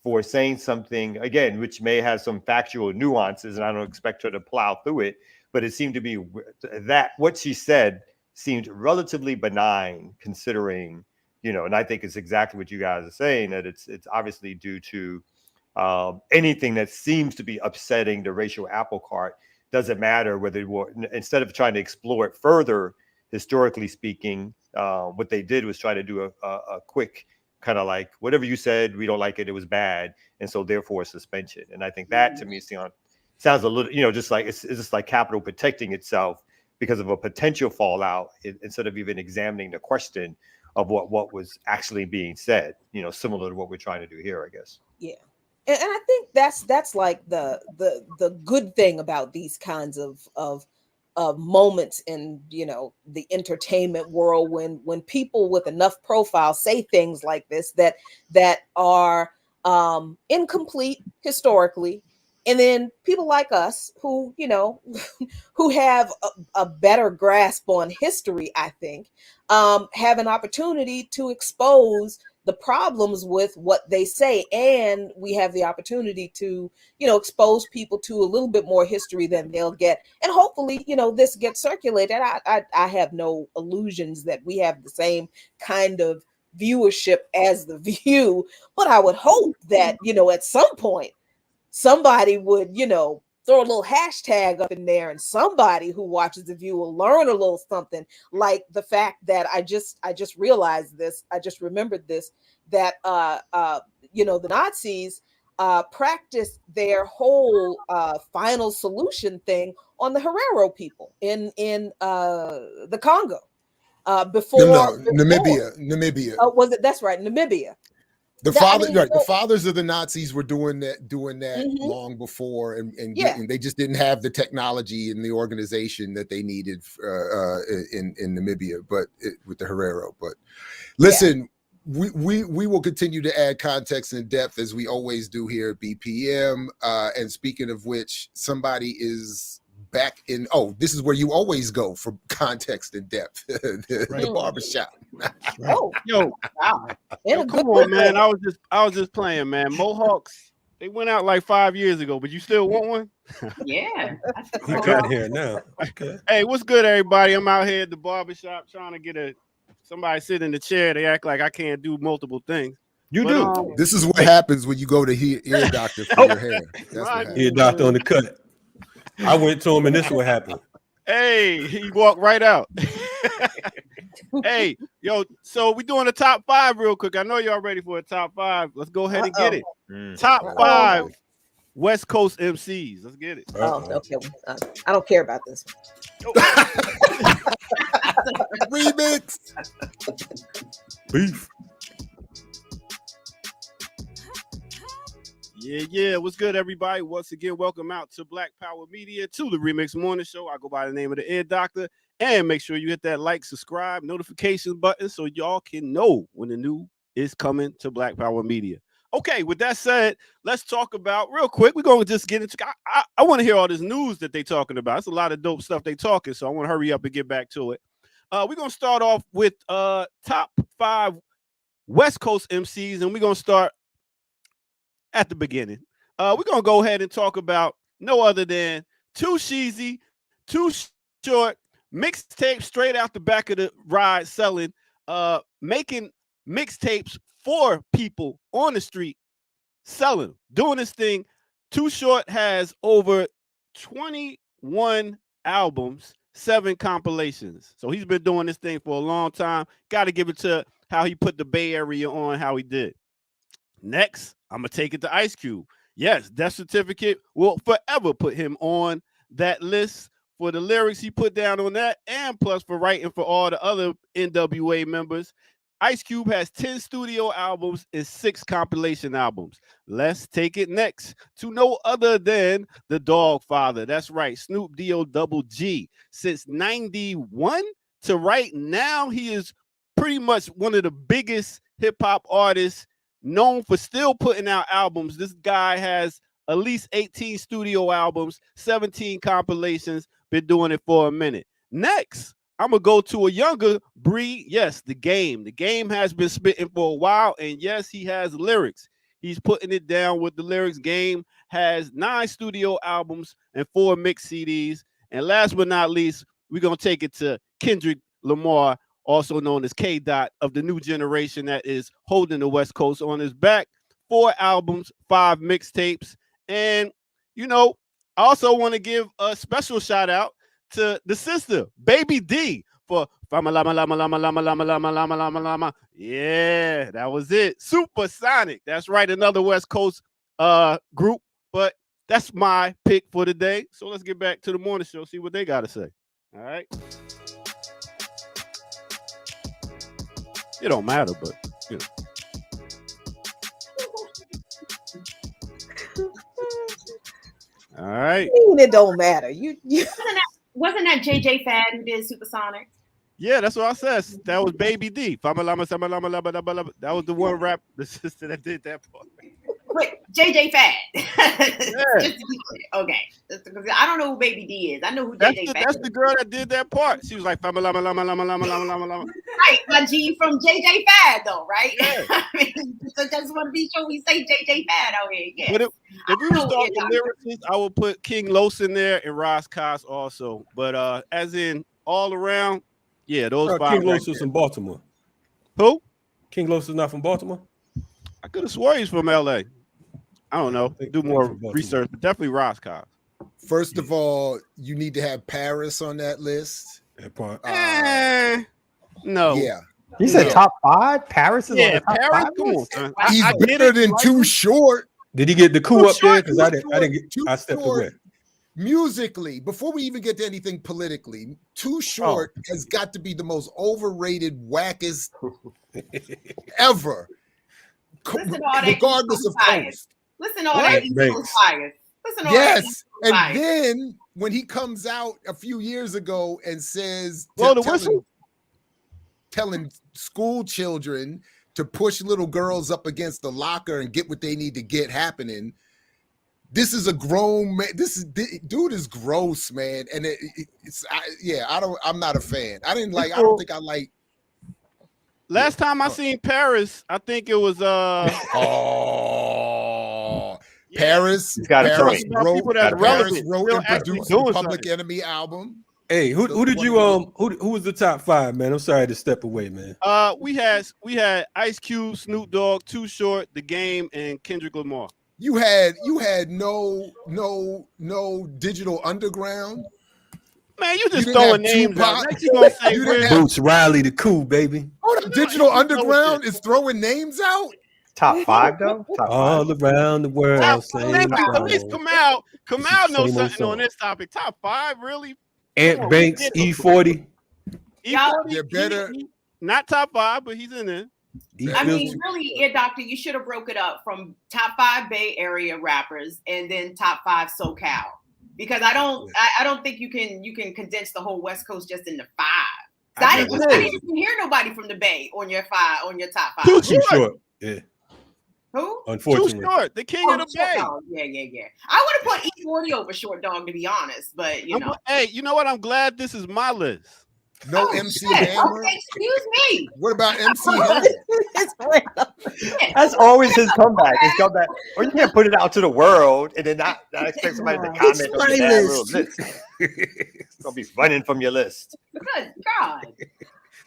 for saying something, again, which may have some factual nuances, and I don't expect her to plow through it, but it seemed to be that what she said seemed relatively benign, considering, you know, and I think it's exactly what you guys are saying, that it's obviously due to anything that seems to be upsetting the racial apple cart. Doesn't matter whether instead of trying to explore it further, historically speaking, what they did was try to do a quick kind of like, whatever you said, we don't like it, it was bad, and so therefore suspension. And I think that to me sounds a little, you know, just like it's just like Capitol protecting itself because of a potential fallout, instead of even examining the question of what was actually being said, you know, similar to what we're trying to do here, I guess. Yeah. And I think that's like the good thing about these kinds of moments in, you know, the entertainment world, when people with enough profile say things like this that are incomplete historically, And then people like us who, you know, who have a better grasp on history, I think, have an opportunity to expose the problems with what they say. And we have the opportunity to, you know, expose people to a little bit more history than they'll get. And hopefully, you know, this gets circulated. I have no illusions that we have the same kind of viewership as The View, but I would hope that, you know, at some point, somebody would, you know, throw a little hashtag up in there, and somebody who watches The View will learn a little something, like the fact that I just realized this, I just remembered this, that you know, the Nazis practiced their whole final solution thing on the Herero people in the Congo before Namibia. Oh, was it? That's right, Namibia. The fathers of the Nazis were doing that long before, and they just didn't have the technology and the organization that they needed in Namibia, but with the Herero. But listen, we will continue to add context and depth as we always do here at BPM. And speaking of which, somebody is back in. Oh, this is where you always go for context and depth. The barbershop. Oh, yo, wow. Come on, man. I was just playing, man. Mohawks, they went out like 5 years ago, but you still want one? Yeah. I got here now. Okay. Hey, what's good, everybody? I'm out here at the barbershop trying to get somebody sit in the chair. They act like I can't do multiple things. You do. This is what happens when you go to ear doctor for your hair. That's what happens. Ear doctor on the cut. I went to him, and this is what happened. Hey, he walked right out. Hey, yo, so we doing the top 5 real quick. I know y'all ready for a top 5. Let's go ahead and get it. Top 5 West Coast MCs. Let's get it. Oh, okay. I don't care about this. Remix. Beef. Yeah. What's good, everybody? Once again, welcome out to Black Power Media, to the Remix Morning Show. I go by the name of the Ear Doctor. And make sure you hit that like, subscribe, notification button so y'all can know when the new is coming to Black Power Media. Okay, with that said, let's talk about real quick. We're going to just get into I want to hear all this news that they're talking about. It's a lot of dope stuff they're talking, so I want to hurry up and get back to it. We're going to start off with top 5 West Coast MCs, and we're going to start at the beginning. We're going to go ahead and talk about no other than Too Sheezy, Too Short, mixtape straight out the back of the ride, selling, making mixtapes for people on the street, selling, doing this thing. Too Short has over 21 albums, 7 compilations. So he's been doing this thing for a long time. Got to give it to how he put the Bay Area on, how he did. Next, I'm going to take it to Ice Cube. Yes, Death Certificate will forever put him on that list for the lyrics he put down on that, and plus for writing for all the other NWA members. Ice Cube has 10 studio albums and 6 compilation albums. Let's take it next to no other than the Dog Father. That's right, Snoop D-O-double-G. Since 91 to right now, he is pretty much one of the biggest hip-hop artists known for still putting out albums. This guy has at least 18 studio albums, 17 compilations, been doing it for a minute. Next, I'm going to go to a younger breed. Yes, The Game. The Game has been spitting for a while, and yes, he has lyrics. He's putting it down with the lyrics. Game has 9 studio albums and 4 mix CDs. And last but not least, we're going to take it to Kendrick Lamar, also known as K-Dot, of the new generation that is holding the West Coast on his back. 4 albums, 5 mixtapes. And, you know, I also want to give a special shout out to the sister, Baby D, for Fama Lama Lama Lama Lama Lama Lama Lama Lama Lama. Yeah, that was it. Supersonic. That's right, another West Coast group. But that's my pick for the day. So let's get back to the morning show, see what they got to say. All right. It don't matter, but you know. All right. It don't matter. You wasn't that JJ Fad who did Supersonic? Yeah, that's what I said. That was Baby D. That was the one rap, the sister that did that part. Wait, JJ Fad. Just to be clear. Okay. I don't know who Baby D is. I know who JJ Fad is. That's the girl that did that part. She was like, lama, lama, lama, lama, lama, lama, lama. Right, my G from JJ Fad, though, right? Yeah. I mean, so just want to be sure we say JJ Fad out here. Yeah. But if we were starting the lyricists, I would put King Los in there and Ras Kass also. But as in all around, yeah, those five. King Los is from Baltimore. Who? King Los is not from Baltimore? I could have swore he's from LA. I don't know. Do more research, but definitely Ras Kass. First of all, you need to have Paris on that list. No. Yeah. He said top 5. Paris is on the top Paris. 5 Come list? on, He's better than Too Short. Did he get the coup up there? Because I didn't get. I stepped away. Musically, before we even get to anything politically, Too Short has got to be the most overrated, wackest ever. Regardless of Coast. Listen to all that East Coast bias. Listen to all that East Coast and bias. then when he comes out a few years ago and says, telling school children to push little girls up against the locker and get what they need to get happening. This is a grown man. Dude is gross, man. And I'm not a fan. I don't think I like. Last time I seen Paris, I think it was Paris. Paris wrote and produced the Public Enemy album. Hey, who did you who was the top 5, man? I'm sorry to step away, man. We had Ice Cube, Snoop Dogg, Too Short, The Game, and Kendrick Lamar. You had no Digital Underground. Man, you just throwing names out. Next you gonna say Boots Riley the Cool, baby. Digital Underground is throwing names out. Top 5 though. All around the world. At least Kamal knows something on this topic. Top 5, really? Ant Banks, E40. They're better. Not top 5, but he's in there. I mean, really, Ear Doctor, you should have broke it up from top 5 Bay Area rappers and then top 5 SoCal, because I don't think you can condense the whole West Coast just into 5. I didn't even hear nobody from the Bay on your top 5. Too short. Yeah. Who? Unfortunately. Too Short, the king of the Bay. Dog. Yeah. I would have put E40 over Short Dog, to be honest, but you know. Hey, you know what? I'm glad this is my list. No MC Hammer. Okay, excuse me. What about MC Hammer? That's always his comeback. Or you can't put it out to the world and then not expect somebody to comment on your little list. It's gonna be running from your list. Good God.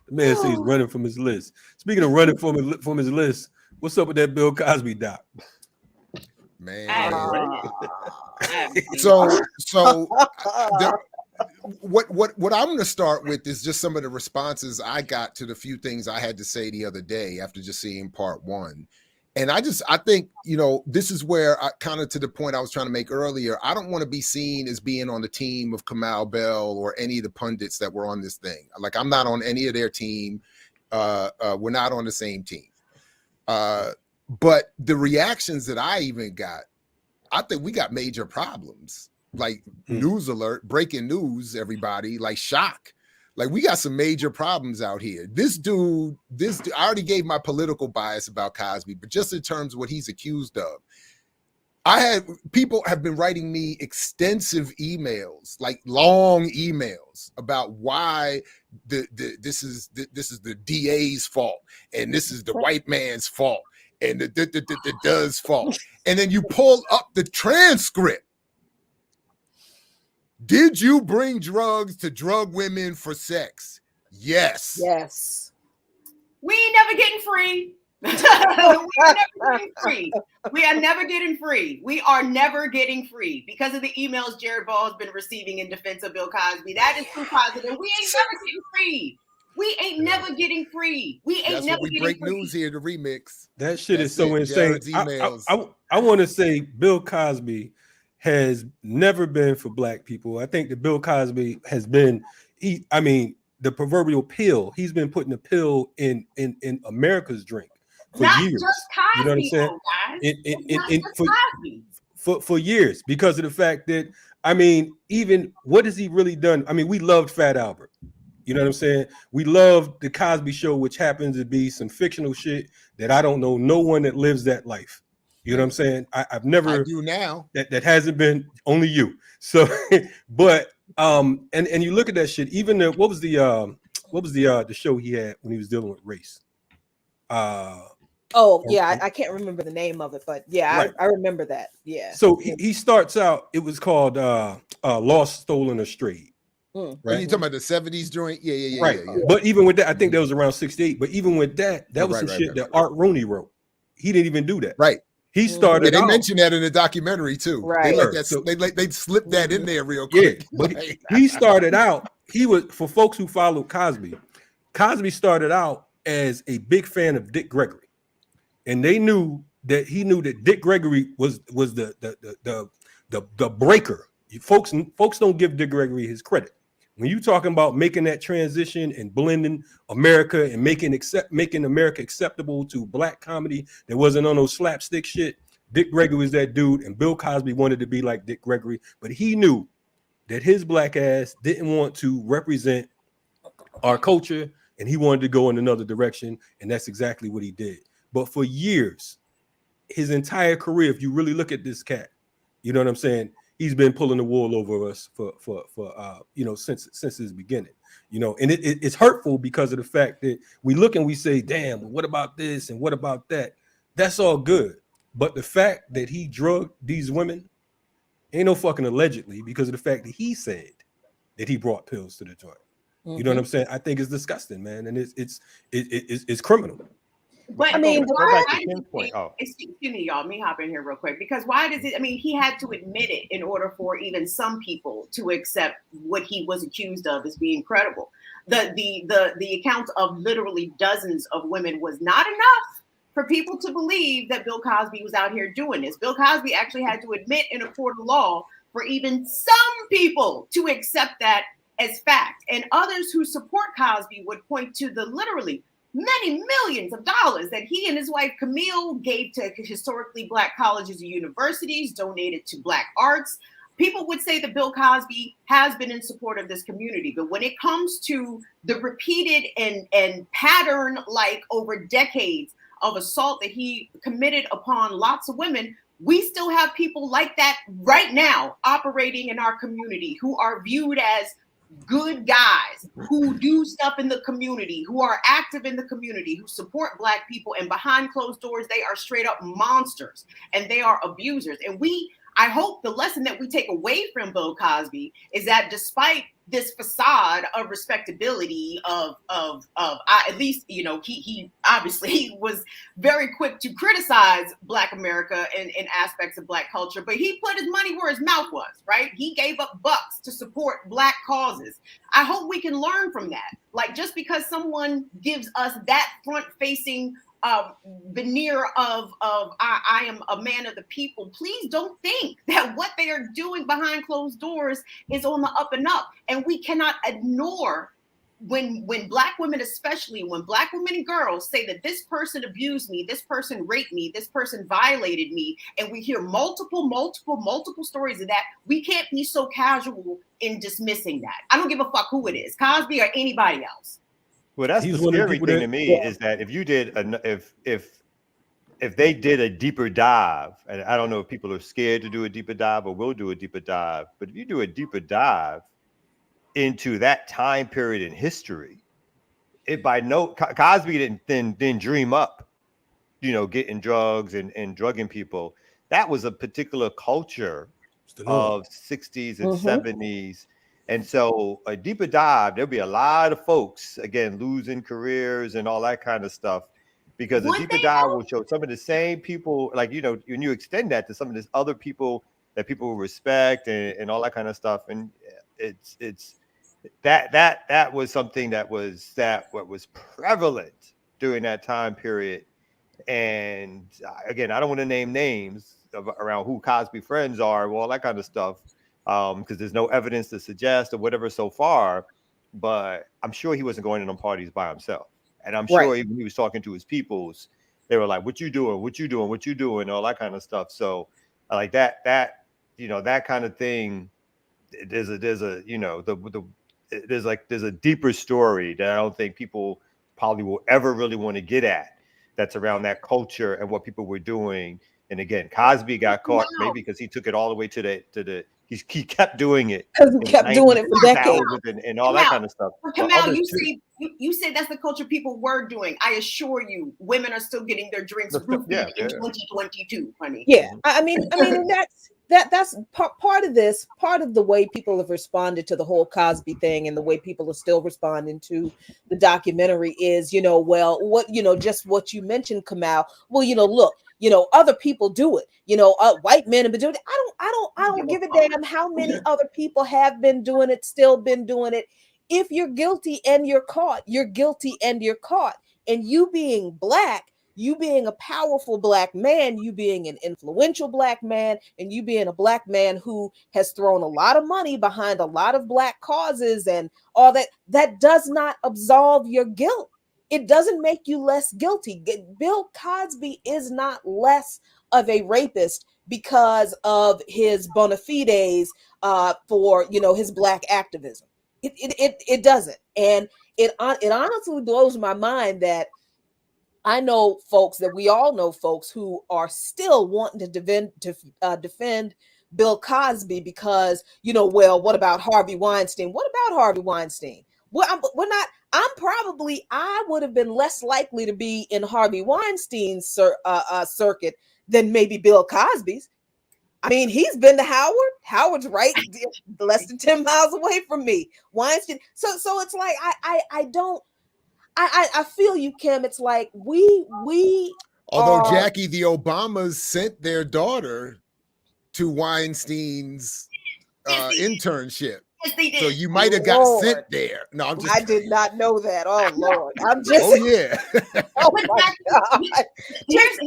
The man says he's running from his list. Speaking of running from his list, what's up with that Bill Cosby doc? Man. So what I'm going to start with is just some of the responses I got to the few things I had to say the other day after just seeing part 1. And I think, this is where I kind of to the point I was trying to make earlier. I don't want to be seen as being on the team of Kamau Bell or any of the pundits that were on this thing. Like, I'm not on any of their team. We're not on the same team. But the reactions that I even got, I think we got major problems. Like news alert, breaking news, everybody, like shock. Like, we got some major problems out here. This dude, I already gave my political bias about Cosby, but just in terms of what he's accused of, people have been writing me extensive emails, like long emails, about why this is the DA's fault and this is the white man's fault and the does fault. And then you pull up the transcript. Did you bring drugs to drug women for sex? Yes. Yes. We ain't never getting free. We're never getting free. We are never getting free. We are never getting free because of the emails Jared Ball has been receiving in defense of Bill Cosby. That is too positive. We ain't never getting free. We ain't never getting free. That's what we break news here to Remix. That shit is so insane. I want to say Bill Cosby has never been for black people. I think that Bill Cosby has been, the proverbial pill. He's been putting a pill in America's drink for years. Just Cosby, you know what I'm saying? For years, because of the fact that, even what has he really done? We loved Fat Albert. You know what I'm saying? We loved the Cosby Show, which happens to be some fictional shit that I don't know no one that lives that life. You know what I'm saying? I've never. I do now. That hasn't been only you. So, but and you look at that shit. Even what was the show he had when he was dealing with race? Oh yeah, I can't remember the name of it, but yeah, right. I remember that. Yeah. So he starts out. It was called Lost, Stolen, or Strayed. Right. Are you talking about the 70s joint? Yeah. Right. Yeah. But even with that, I think that was around 68. But even with that was some shit that Art Rooney wrote. He didn't even do that. Right. He started. They mentioned that in the documentary too. Right. They let that they slipped that in there real quick. Yeah. But he started out. He was, for folks who followed Cosby. Cosby started out as a big fan of Dick Gregory, and he knew that Dick Gregory was the breaker. Folks don't give Dick Gregory his credit. When you talking about making that transition and blending America and making America acceptable to black comedy that wasn't on those slapstick shit, Dick Gregory was that dude, and Bill Cosby wanted to be like Dick Gregory, but he knew that his black ass didn't want to represent our culture, and he wanted to go in another direction, and that's exactly what he did. But for years, his entire career, if you really look at this cat, you know what I'm saying? He's been pulling the wool over us for since his beginning, and it's hurtful because of the fact that we look and we say, damn, well, what about this and what about that? That's all good. But the fact that he drugged these women ain't no fucking allegedly, because of the fact that he said that he brought pills to the joint. Mm-hmm. You know what I'm saying? I think it's disgusting, man. And it's criminal. But I mean, excuse me, y'all. Me hop in here real quick, because why does it? I mean, he had to admit it in order for even some people to accept what he was accused of as being credible. The account of literally dozens of women was not enough for people to believe that Bill Cosby was out here doing this. Bill Cosby actually had to admit in a court of law for even some people to accept that as fact, and others who support Cosby would point to the literally many millions of dollars that he and his wife Camille gave to historically black colleges and universities, donated to black arts. People would say that Bill Cosby has been in support of this community, but when it comes to the repeated and pattern, like over decades of assault that he committed upon lots of women, we still have people like that right now operating in our community who are viewed as good guys, who do stuff in the community, who are active in the community, who support black people, and behind closed doors, they are straight up monsters and they are abusers. And I hope the lesson that we take away from Bill Cosby is that despite this facade of respectability at least, he obviously was very quick to criticize Black America in aspects of Black culture, but he put his money where his mouth was, right? He gave up bucks to support Black causes. I hope we can learn from that. Like, just because someone gives us that front-facing veneer of I am a man of the people, please don't think that what they are doing behind closed doors is on the up and up. And we cannot ignore when Black women, especially when Black women and girls say that this person abused me, this person raped me, this person violated me, and we hear multiple stories of that, we can't be so casual in dismissing that. I don't give a fuck who it is, Cosby or anybody else. Well, that's the scary thing to me, is that if you did if they did a deeper dive, and I don't know if people are scared to do a deeper dive or will do a deeper dive, but if you do a deeper dive into that time period in history, Cosby didn't dream up, getting drugs and drugging people. That was a particular culture of 60s and 70s. And so a deeper dive, there'll be a lot of folks, again, losing careers and all that kind of stuff, because a deeper dive will show some of the same people, like, when you extend that to some of these other people that people will respect and all that kind of stuff. And it's that was something that was prevalent during that time period. And again, I don't want to name names around who Cosby friends are, all that kind of stuff, because there's no evidence to suggest or whatever so far. But I'm sure he wasn't going to them parties by himself. And I'm sure even when he was talking to his peoples, they were like, what you doing, all that kind of stuff. So like that kind of thing, there's a deeper story that I don't think people probably will ever really want to get at, that's around that culture and what people were doing And again, Cosby got caught maybe because he took it all the way to the he kept doing it. Because he kept doing it for decades. And all that kind of stuff. Kamal, you say that's the culture people were doing. I assure you, women are still getting their drinks in 2022, honey. Yeah, I mean, that's part of this. Part of the way people have responded to the whole Cosby thing, and the way people are still responding to the documentary is, just what you mentioned, Kamal. Well, look, other people do it. White men have been doing it. I don't give a damn how many other people have been doing it, still been doing it. If you're guilty and you're caught, you're guilty and you're caught. And you being Black, you being a powerful Black man, you being an influential Black man, and you being a Black man who has thrown a lot of money behind a lot of Black causes and all that, that does not absolve your guilt. It doesn't make you less guilty. Bill Cosby is not less of a rapist because of his bona fides for his Black activism. It doesn't, and it honestly blows my mind that I know folks, that we all know folks who are still wanting to defend Bill Cosby because what about Harvey Weinstein? What about Harvey Weinstein? Well, I would have been less likely to be in Harvey Weinstein's circuit than maybe Bill Cosby's. I mean, he's been to Howard. Howard's right less than 10 miles away from me. Weinstein. So it's like I feel you, Kim. It's like we although Jackie, the Obamas sent their daughter to Weinstein's internship. Yes, they did. So you might have got sent there. No, I'm just. I did not know that. Oh Lord, I'm just. Oh yeah. Oh my God. Here's,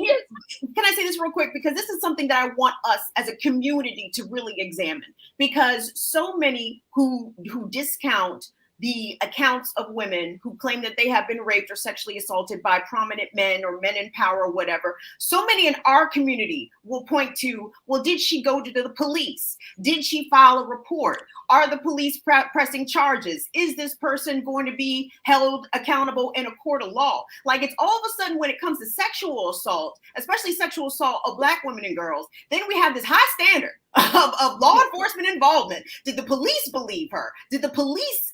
can I say this real quick? Because this is something that I want us as a community to really examine. Because so many who discount the accounts of women who claim that they have been raped or sexually assaulted by prominent men or men in power or whatever. So many in our community will point to, well, did she go to the police? Did she file a report? Are the police pressing charges? Is this person going to be held accountable in a court of law? Like, it's all of a sudden when it comes to sexual assault, especially sexual assault of Black women and girls, then we have this high standard of law enforcement involvement. Did the police believe her? Did the police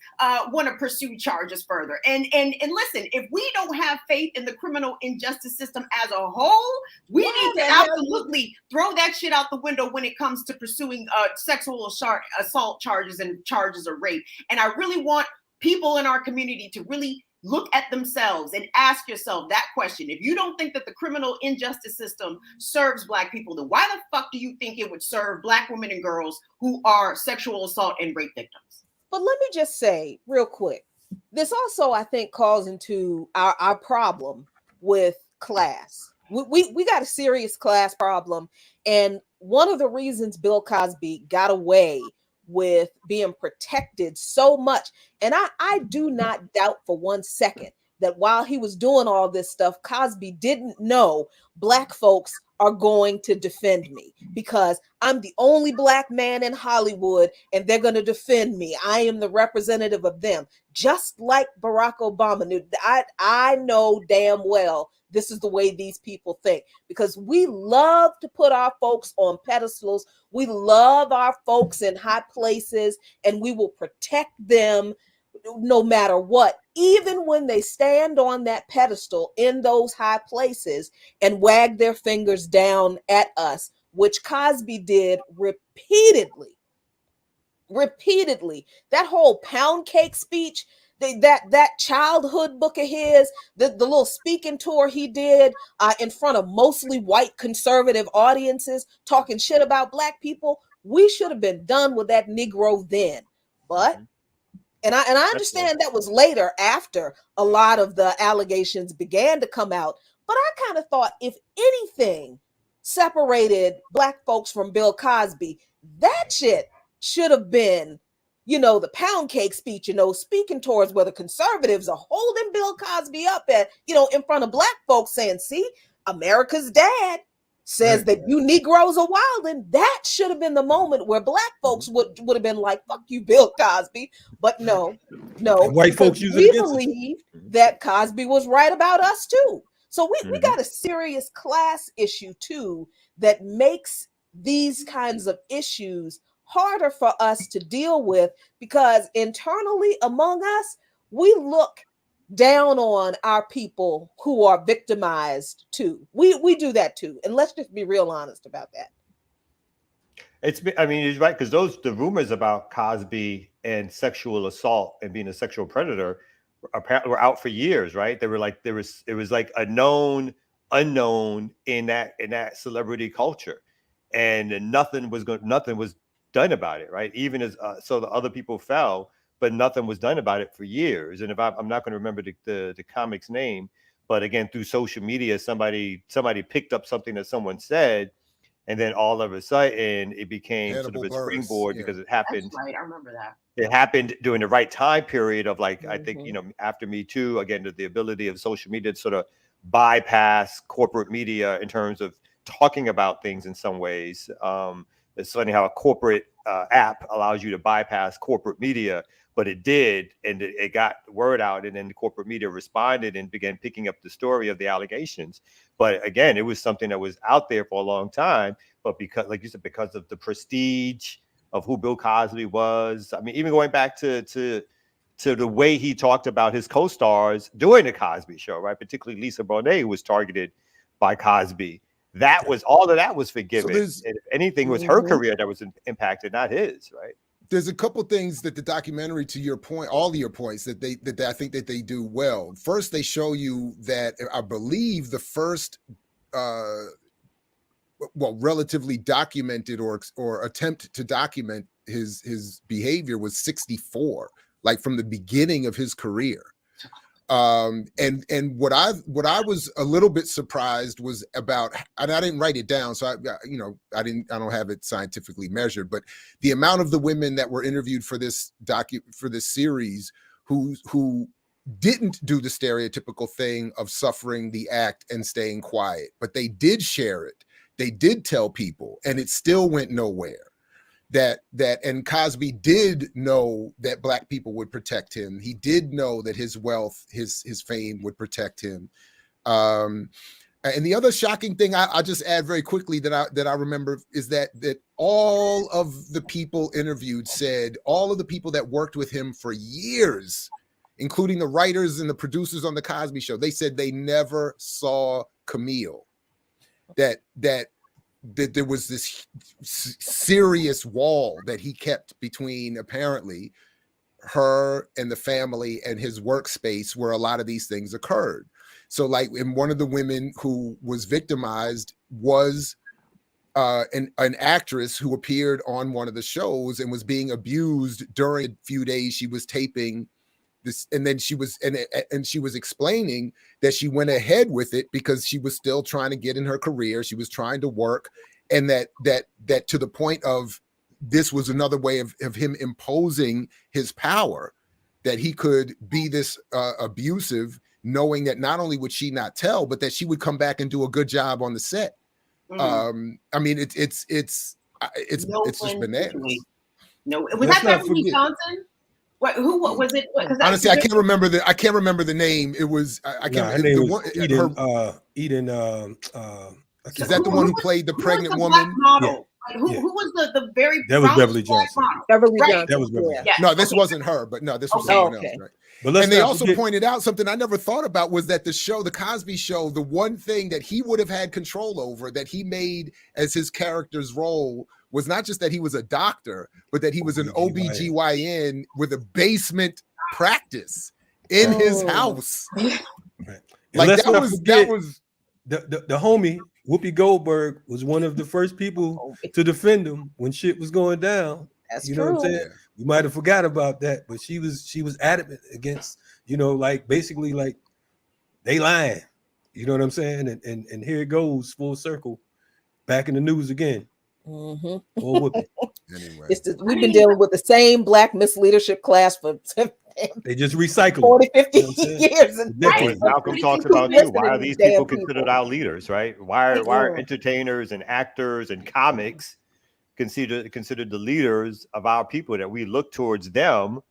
want to pursue charges further? And listen, if we don't have faith in the criminal injustice system as a whole, we need to absolutely throw that shit out the window when it comes to pursuing sexual assault charges and charges of rape. And I really want people in our community to really look at themselves and ask yourself that question. If you don't think that the criminal injustice system serves Black people, then why the fuck do you think it would serve Black women and girls who are sexual assault and rape victims? But let me just say real quick, this also, I think, calls into our problem with class. We got a serious class problem. And one of the reasons Bill Cosby got away with being protected so much, and I do not doubt for 1 second that while he was doing all this stuff, Cosby didn't know Black folks are going to defend me because I'm the only Black man in Hollywood and they're going to defend me. I am the representative of them, just like Barack Obama knew. I know damn well this is the way these people think, because we love to put our folks on pedestals. We love our folks in high places, and we will protect them no matter what, even when they stand on that pedestal in those high places and wag their fingers down at us, which Cosby did repeatedly. That whole pound cake speech, that childhood book of his, the little speaking tour he did in front of mostly white conservative audiences, talking shit about Black people, we should have been done with that Negro then. But and I understand that was later, after a lot of the allegations began to come out. But I kind of thought, if anything separated Black folks from Bill Cosby, that shit should have been, the pound cake speech, speaking towards where the conservatives are holding Bill Cosby up at, in front of Black folks, saying, see, America's dad says that you Negroes are wild, and that should have been the moment where Black folks would have been like, fuck you, Bill Cosby. But no, and white folks use we believed that Cosby was right about us too. So we got a serious class issue too that makes these kinds of issues harder for us to deal with, because internally among us, we look down on our people who are victimized too. We do that too. And let's just be real honest about that. I mean, he's right, because the rumors about Cosby and sexual assault and being a sexual predator were out for years, right? They were like, it was like a known unknown in that celebrity culture, and nothing was done about it, right? Even as so the other people fell, but nothing was done about it for years. And if I'm not going to remember the comic's name, but again, through social media, somebody picked up something that someone said. And then all of a sudden, it became sort of a springboard because it happened. That's right. I remember that. It happened during the right time period of like, I think, after Me Too, again, the ability of social media to sort of bypass corporate media in terms of talking about things in some ways. It's funny how a corporate app allows you to bypass corporate media, but it did, and it got the word out, and then the corporate media responded and began picking up the story of the allegations. But again, it was something that was out there for a long time, but because, like you said, because of the prestige of who Bill Cosby was. I mean, even going back to the way he talked about his co-stars during the Cosby Show, right? Particularly Lisa Bonet, who was targeted by Cosby. That was all of that was forgiven. So if anything, was her career that was impacted, not his, right? There's a couple things that the documentary, to your point, all of your points, that I think that they do well. First, they show you that I believe the first, relatively documented or attempt to document his behavior was 1964, like from the beginning of his career. And what I was a little bit surprised was about, and I didn't write it down, so I don't have it scientifically measured, but the amount of the women that were interviewed for this series who didn't do the stereotypical thing of suffering the act and staying quiet, but they did share it. They did tell people, and it still went nowhere. And Cosby did know that Black people would protect him. He did know that his wealth, his fame would protect him. And the other shocking thing I'll just add very quickly that I remember is that all of the people interviewed said, all of the people that worked with him for years, including the writers and the producers on the Cosby Show, they said they never saw Camille. That there was this serious wall that he kept between, apparently, her and the family and his workspace where a lot of these things occurred. So like, and one of the women who was victimized was an actress who appeared on one of the shows and was being abused during a few days she was taping this, and then she was explaining that she went ahead with it because she was still trying to get in her career. She was trying to work, and that to the point of this was another way of him imposing his power, that he could be this abusive, knowing that not only would she not tell, but that she would come back and do a good job on the set. I mean, it's just bananas. No, was that Beverly Johnson? Who was it? Honestly, I can't remember the name. It was I can't. Her name was Eden. Is that the one who played the pregnant woman? Yeah. Who was the very? That was Beverly Johnson. Beverly Johnson. That was Beverly. Yeah. No, this wasn't her, but no, this was someone else, right? But and they also pointed out something I never thought about, was that the Cosby Show, the one thing that he would have had control over, that he made as his character's role, was not just that he was a doctor, but that he was an OBGYN with a basement practice in his house. Right. Like that was the homie Whoopi Goldberg was one of the first people to defend him when shit was going down. That's you know true. what I'm saying? We might have forgot about that, but she was adamant against, like basically like they lying. You know what I'm saying? And here it goes full circle, back in the news again. Anyway, Anyway, we've been dealing with the same Black misleadership class for they just recycle 40, 50 years. And Malcolm talks about too. Why are these people considered our leaders, right? Why are entertainers and actors and comics considered the leaders of our people, that we look towards them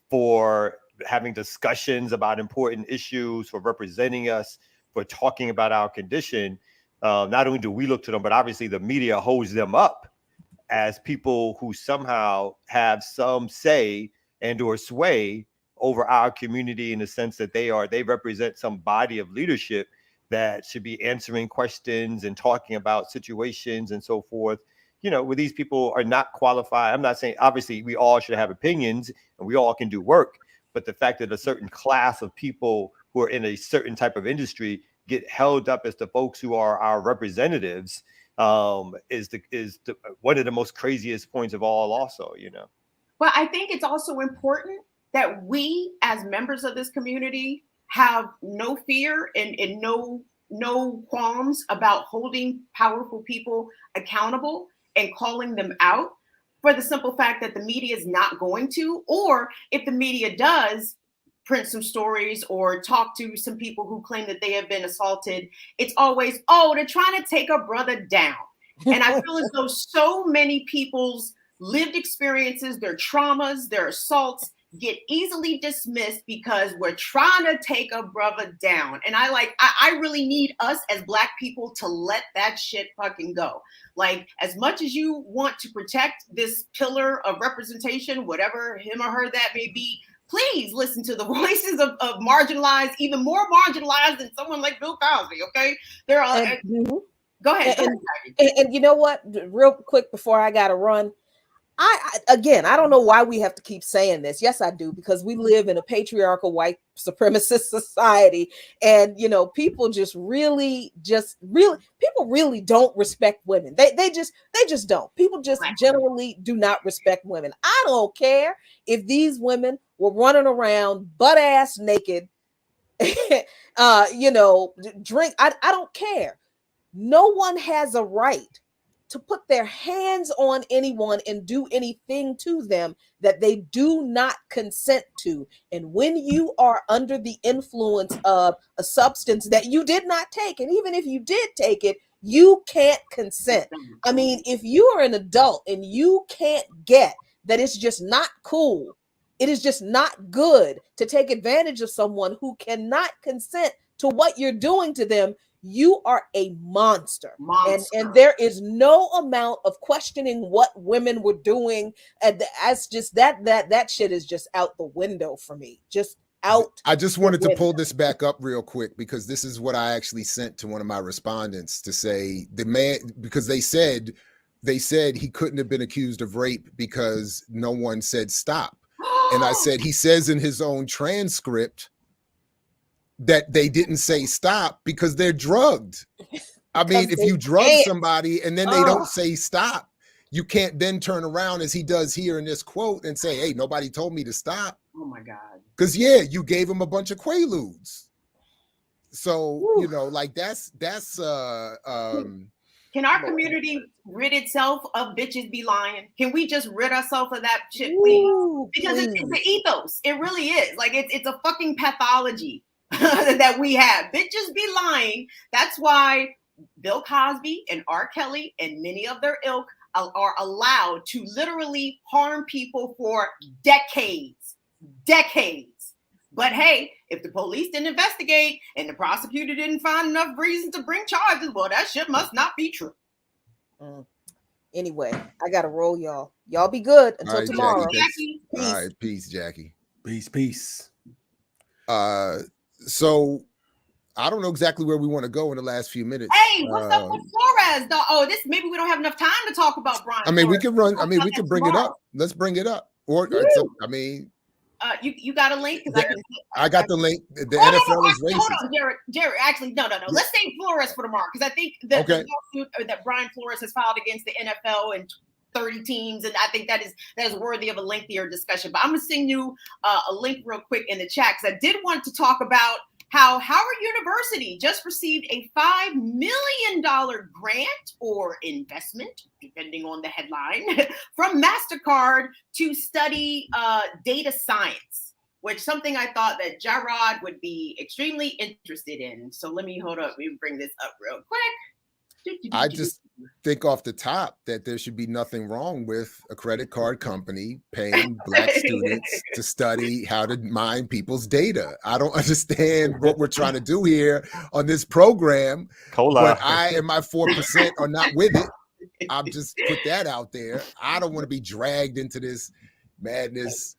for having discussions about important issues, for representing us, for talking about our condition, not only do we look to them, but obviously the media holds them up as people who somehow have some say and or sway over our community, in the sense that they represent some body of leadership that should be answering questions and talking about situations and so forth. You know, where these people are not qualified. I'm not saying, obviously we all should have opinions and we all can do work, but the fact that a certain class of people who are in a certain type of industry get held up as the folks who are our representatives is one of the most craziest points of all also, you know. Well, I think it's also important that we as members of this community have no fear and no qualms about holding powerful people accountable and calling them out, for the simple fact that the media is not going to, or if the media does print some stories or talk to some people who claim that they have been assaulted, it's always, oh, they're trying to take a brother down. And I feel as though so many people's lived experiences, their traumas, their assaults get easily dismissed because we're trying to take a brother down. And I really need us as Black people to let that shit fucking go. Like, as much as you want to protect this pillar of representation, whatever him or her that may be, please listen to the voices of marginalized, even more marginalized than someone like Bill Cosby, okay? There are... Go ahead. And you know what? Real quick before I got to run, I don't know why we have to keep saying this. Yes, I do, because we live in a patriarchal white supremacist society, and you know, people really don't respect women. They just don't. People just generally do not respect women. I don't care if these women were running around butt ass naked, you know, drink. I don't care. No one has a right to put their hands on anyone and do anything to them that they do not consent to. And when you are under the influence of a substance that you did not take, and even if you did take it, you can't consent. I mean, if you are an adult and you can't get that it's just not cool, it is just not good to take advantage of someone who cannot consent to what you're doing to them, you are a monster. And there is no amount of questioning what women were doing. And as just that shit is just out the window for me. Just out. I just wanted to pull this back up real quick, because this is what I actually sent to one of my respondents to say, the man, because they said he couldn't have been accused of rape because no one said stop. And I said, he says in his own transcript that they didn't say stop because they're drugged. I mean, if you drug somebody and then they don't say stop, you can't then turn around, as he does here in this quote, and say, hey, nobody told me to stop. Oh my God. Because yeah, you gave him a bunch of quaaludes. So, you know, like that's can our community rid itself of bitches be lying? Can we just rid ourselves of that shit, please? Because it's the ethos. It really is. Like, it's a fucking pathology that we have. Bitches be lying. That's why Bill Cosby and R. Kelly and many of their ilk are allowed to literally harm people for decades. But hey, if the police didn't investigate and the prosecutor didn't find enough reason to bring charges, well, that shit must not be true. Anyway, I gotta roll, y'all. Y'all be good until tomorrow. Jackie. All right, peace, Jackie. Peace. So I don't know exactly where we want to go in the last few minutes. Hey, what's up with Flores? Oh, maybe we don't have enough time to talk about Brian. I mean, Flores. we can run. I mean, we can bring it up. Let's bring it up. Or I mean, you got a link? I got the link. The NFL is racist. Hold on, Jared. Actually, no. Let's save Flores for tomorrow, because I think the lawsuit that Brian Flores has filed against the NFL and 30 teams, and I think that is worthy of a lengthier discussion. But I'm gonna send you a link real quick in the chat, because I did want to talk about how Howard University just received a $5 million grant or investment, depending on the headline, from MasterCard to study data science, which is something I thought that Jarrod would be extremely interested in. So let me bring this up real quick. I just think off the top that there should be nothing wrong with a credit card company paying Black students to study how to mine people's data. I don't understand what we're trying to do here on this program, but I and my 4% are not with it. I'll just put that out there. I don't want to be dragged into this madness.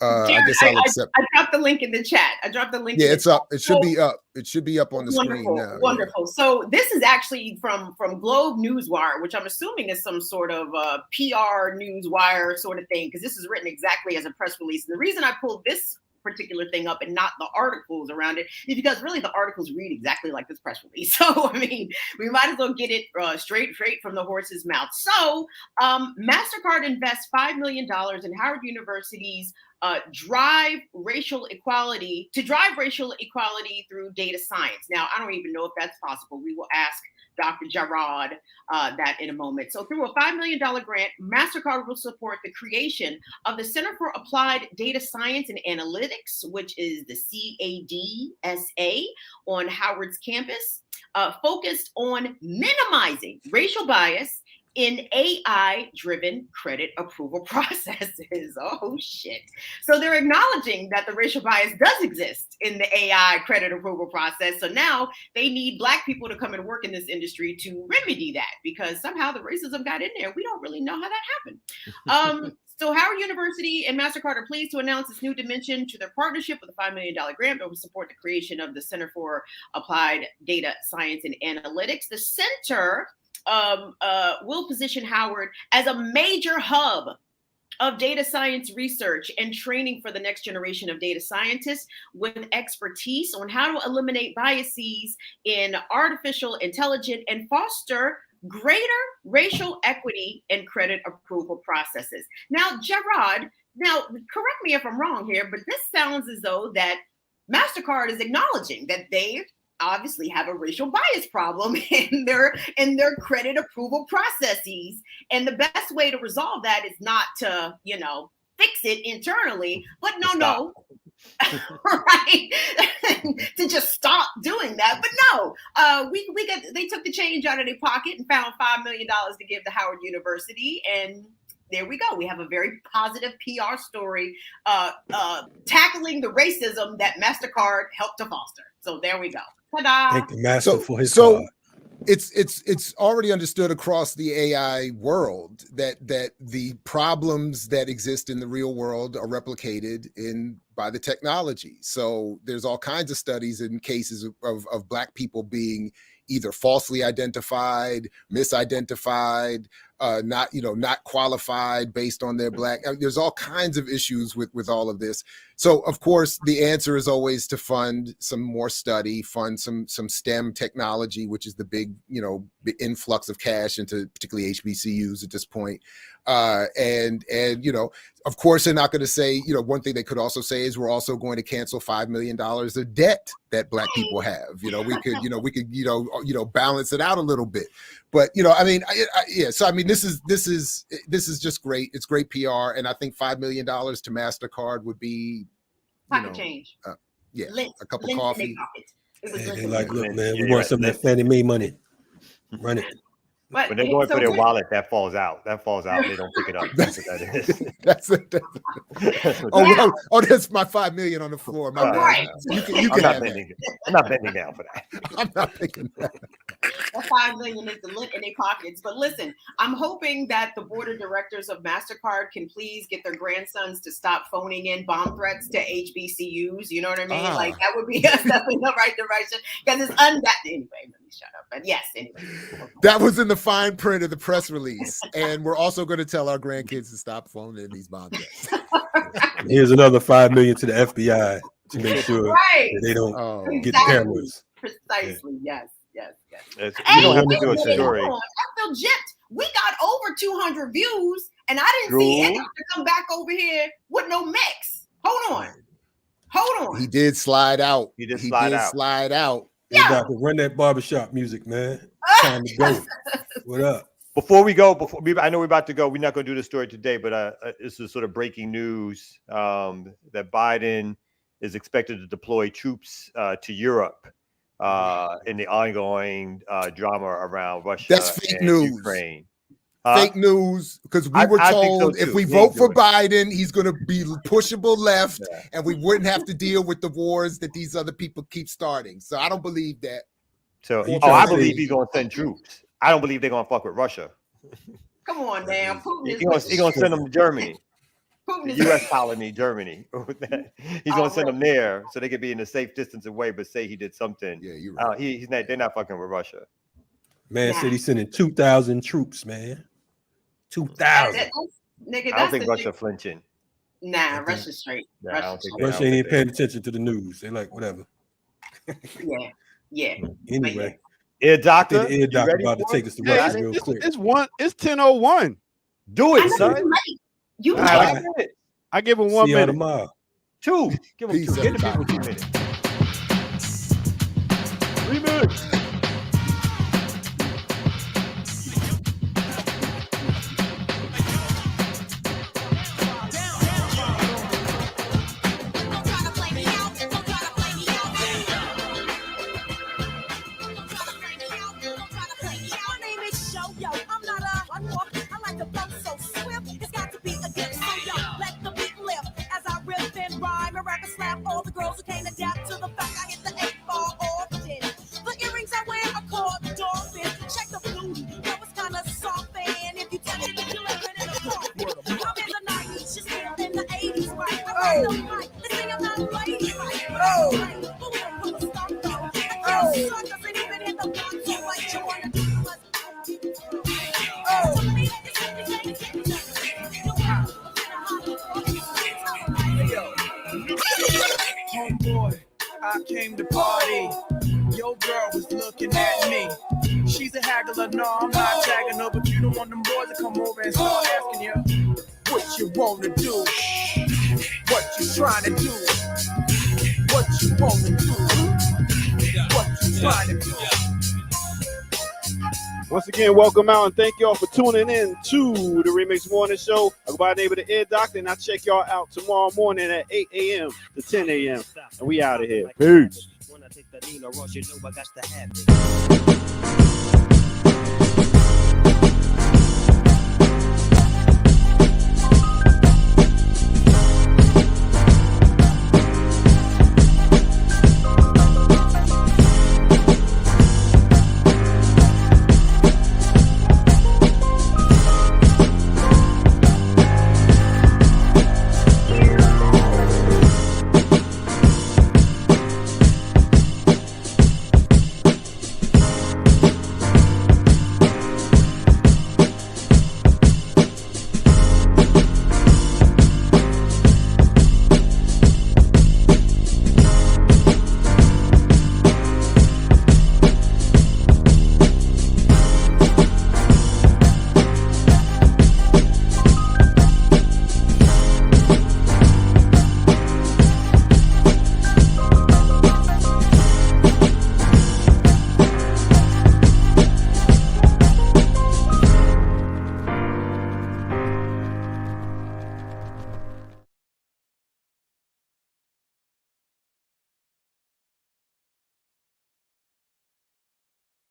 Darren, I guess I'll accept. I dropped the link in the chat. Yeah, it's up. It should be up. It should be up on the screen now. Wonderful. Yeah. So this is actually from Globe Newswire, which I'm assuming is some sort of PR newswire sort of thing, because this is written exactly as a press release. And the reason I pulled this particular thing up and not the articles around it is because really the articles read exactly like this press release. So I mean, we might as well get it straight from the horse's mouth. So MasterCard invests $5 million in Howard University's drive racial equality through data science. Now, I don't even know if that's possible. We will ask Dr. Jarrod that in a moment. So through a $5 million grant, MasterCard will support the creation of the Center for Applied Data Science and Analytics, which is the CADSA on Howard's campus, focused on minimizing racial bias in AI-driven credit approval processes. Oh, shit. So they're acknowledging that the racial bias does exist in the AI credit approval process. So now they need Black people to come and work in this industry to remedy that, because somehow the racism got in there. We don't really know how that happened. So Howard University and MasterCard are pleased to announce this new dimension to their partnership with a $5 million grant that will support the creation of the Center for Applied Data Science and Analytics. The center will position Howard as a major hub of data science research and training for the next generation of data scientists with expertise on how to eliminate biases in artificial intelligence and foster greater racial equity in credit approval processes. Now, Jarrod, correct me if I'm wrong here, but this sounds as though that MasterCard is acknowledging that they obviously have a racial bias problem in their credit approval processes. And the best way to resolve that is not to, fix it internally, but right? To just stop doing that. But no, they took the change out of their pocket and found $5 million to give to Howard University. And there we go. We have a very positive PR story tackling the racism that MasterCard helped to foster. So there we go. Ta-da. Thank the master for his card. It's already understood across the AI world that the problems that exist in the real world are replicated by the technology. So there's all kinds of studies in cases of Black people being either falsely identified, misidentified, not qualified based on their Black. There's all kinds of issues with all of this. So of course the answer is always to fund some more study, fund some STEM technology, which is the big influx of cash into particularly HBCUs at this point. And of course they're not going to say, one thing they could also say is we're also going to cancel $5 million of debt that Black people have. We could balance it out a little bit. But so I mean this is just great. It's great PR, and I think $5 million to MasterCard would be pocket change. A cup of coffee. They like, look, man, we want some of that Fannie Mae money. Run it. But when they're going for their wallet, that falls out. They don't pick it up. That's what that is. That's that's my $5 million on the floor. My right. You can have that. I'm not bending down for that. I'm not picking that. That $5 million is the lint in their pockets. But listen, I'm hoping that the board of directors of MasterCard can please get their grandsons to stop phoning in bomb threats to HBCUs. You know what I mean? Like that would be a step in the right direction, because it's anyway. Let me shut up. But yes, anyway. That was in the fine print of the press release, and we're also going to tell our grandkids to stop phoning in these bomb threats. Here's another $5 million to the FBI to make sure that they don't get cameras. Precisely. Yes. You don't have to do a story. I feel gypped. We got over 200 views, and I didn't see any to come back over here with no mix. Hold on. He did slide out. He did slide out. Hey, Doctor, run that barbershop music, man. Time to go. What up? Before we go, I know we're about to go. We're not going to do the story today, but this is sort of breaking news that Biden is expected to deploy troops to Europe in the ongoing drama around Russia. That's fake news. Ukraine. Fake news, because we were told if we vote for Biden, he's going to be pushable left, and we wouldn't have to deal with the wars that these other people keep starting. So I don't believe that. So I believe he's going to send troops. I don't believe they're going to fuck with Russia. Come on now, He's going to send them to Germany, the U.S. colony, Germany. He's going to send them there so they could be in a safe distance away, but say he did something. Yeah, you're right. They're not fucking with Russia. Man said he's sending 2,000 troops, man. 2,000. Nigga, I don't think Russia flinching. Nah, Russia's straight. Russia ain't even paying attention to the news. They like, whatever. Yeah. Anyway. Ear doctor. The ear doctor about to take us to Russia real quick. It's 10:01. Do it, son. You I give him 1 minute. Tomorrow. 2. Give him 2. Get the people 2 minutes. Remix. All the girls who can't adapt to the fact I hit the 8-ball often. The earrings I wear are called dolphins. Check the booty, that was kind of soft. And if you tell me that you're living in a coffin, I'm in the 90s, you're still in the 80s, right? I ride the mic, this thing I'm not lady, right? But we don't put a stop though. The girls suck, doesn't even hit the box, so what you wanna do? Homeboy, I came to party. Your girl was looking at me. She's a haggler, no, I'm not tagging her, but you don't want them boys to come over and start asking you what you wanna do, what you trying to do, what you wanna do, what you trying to do. Once again, welcome out and thank y'all for tuning in to the Remix Morning Show. I go by the name of the Ear Doctor, and I'll check y'all out tomorrow morning at 8 a.m. to 10 a.m. And we out of here. Peace.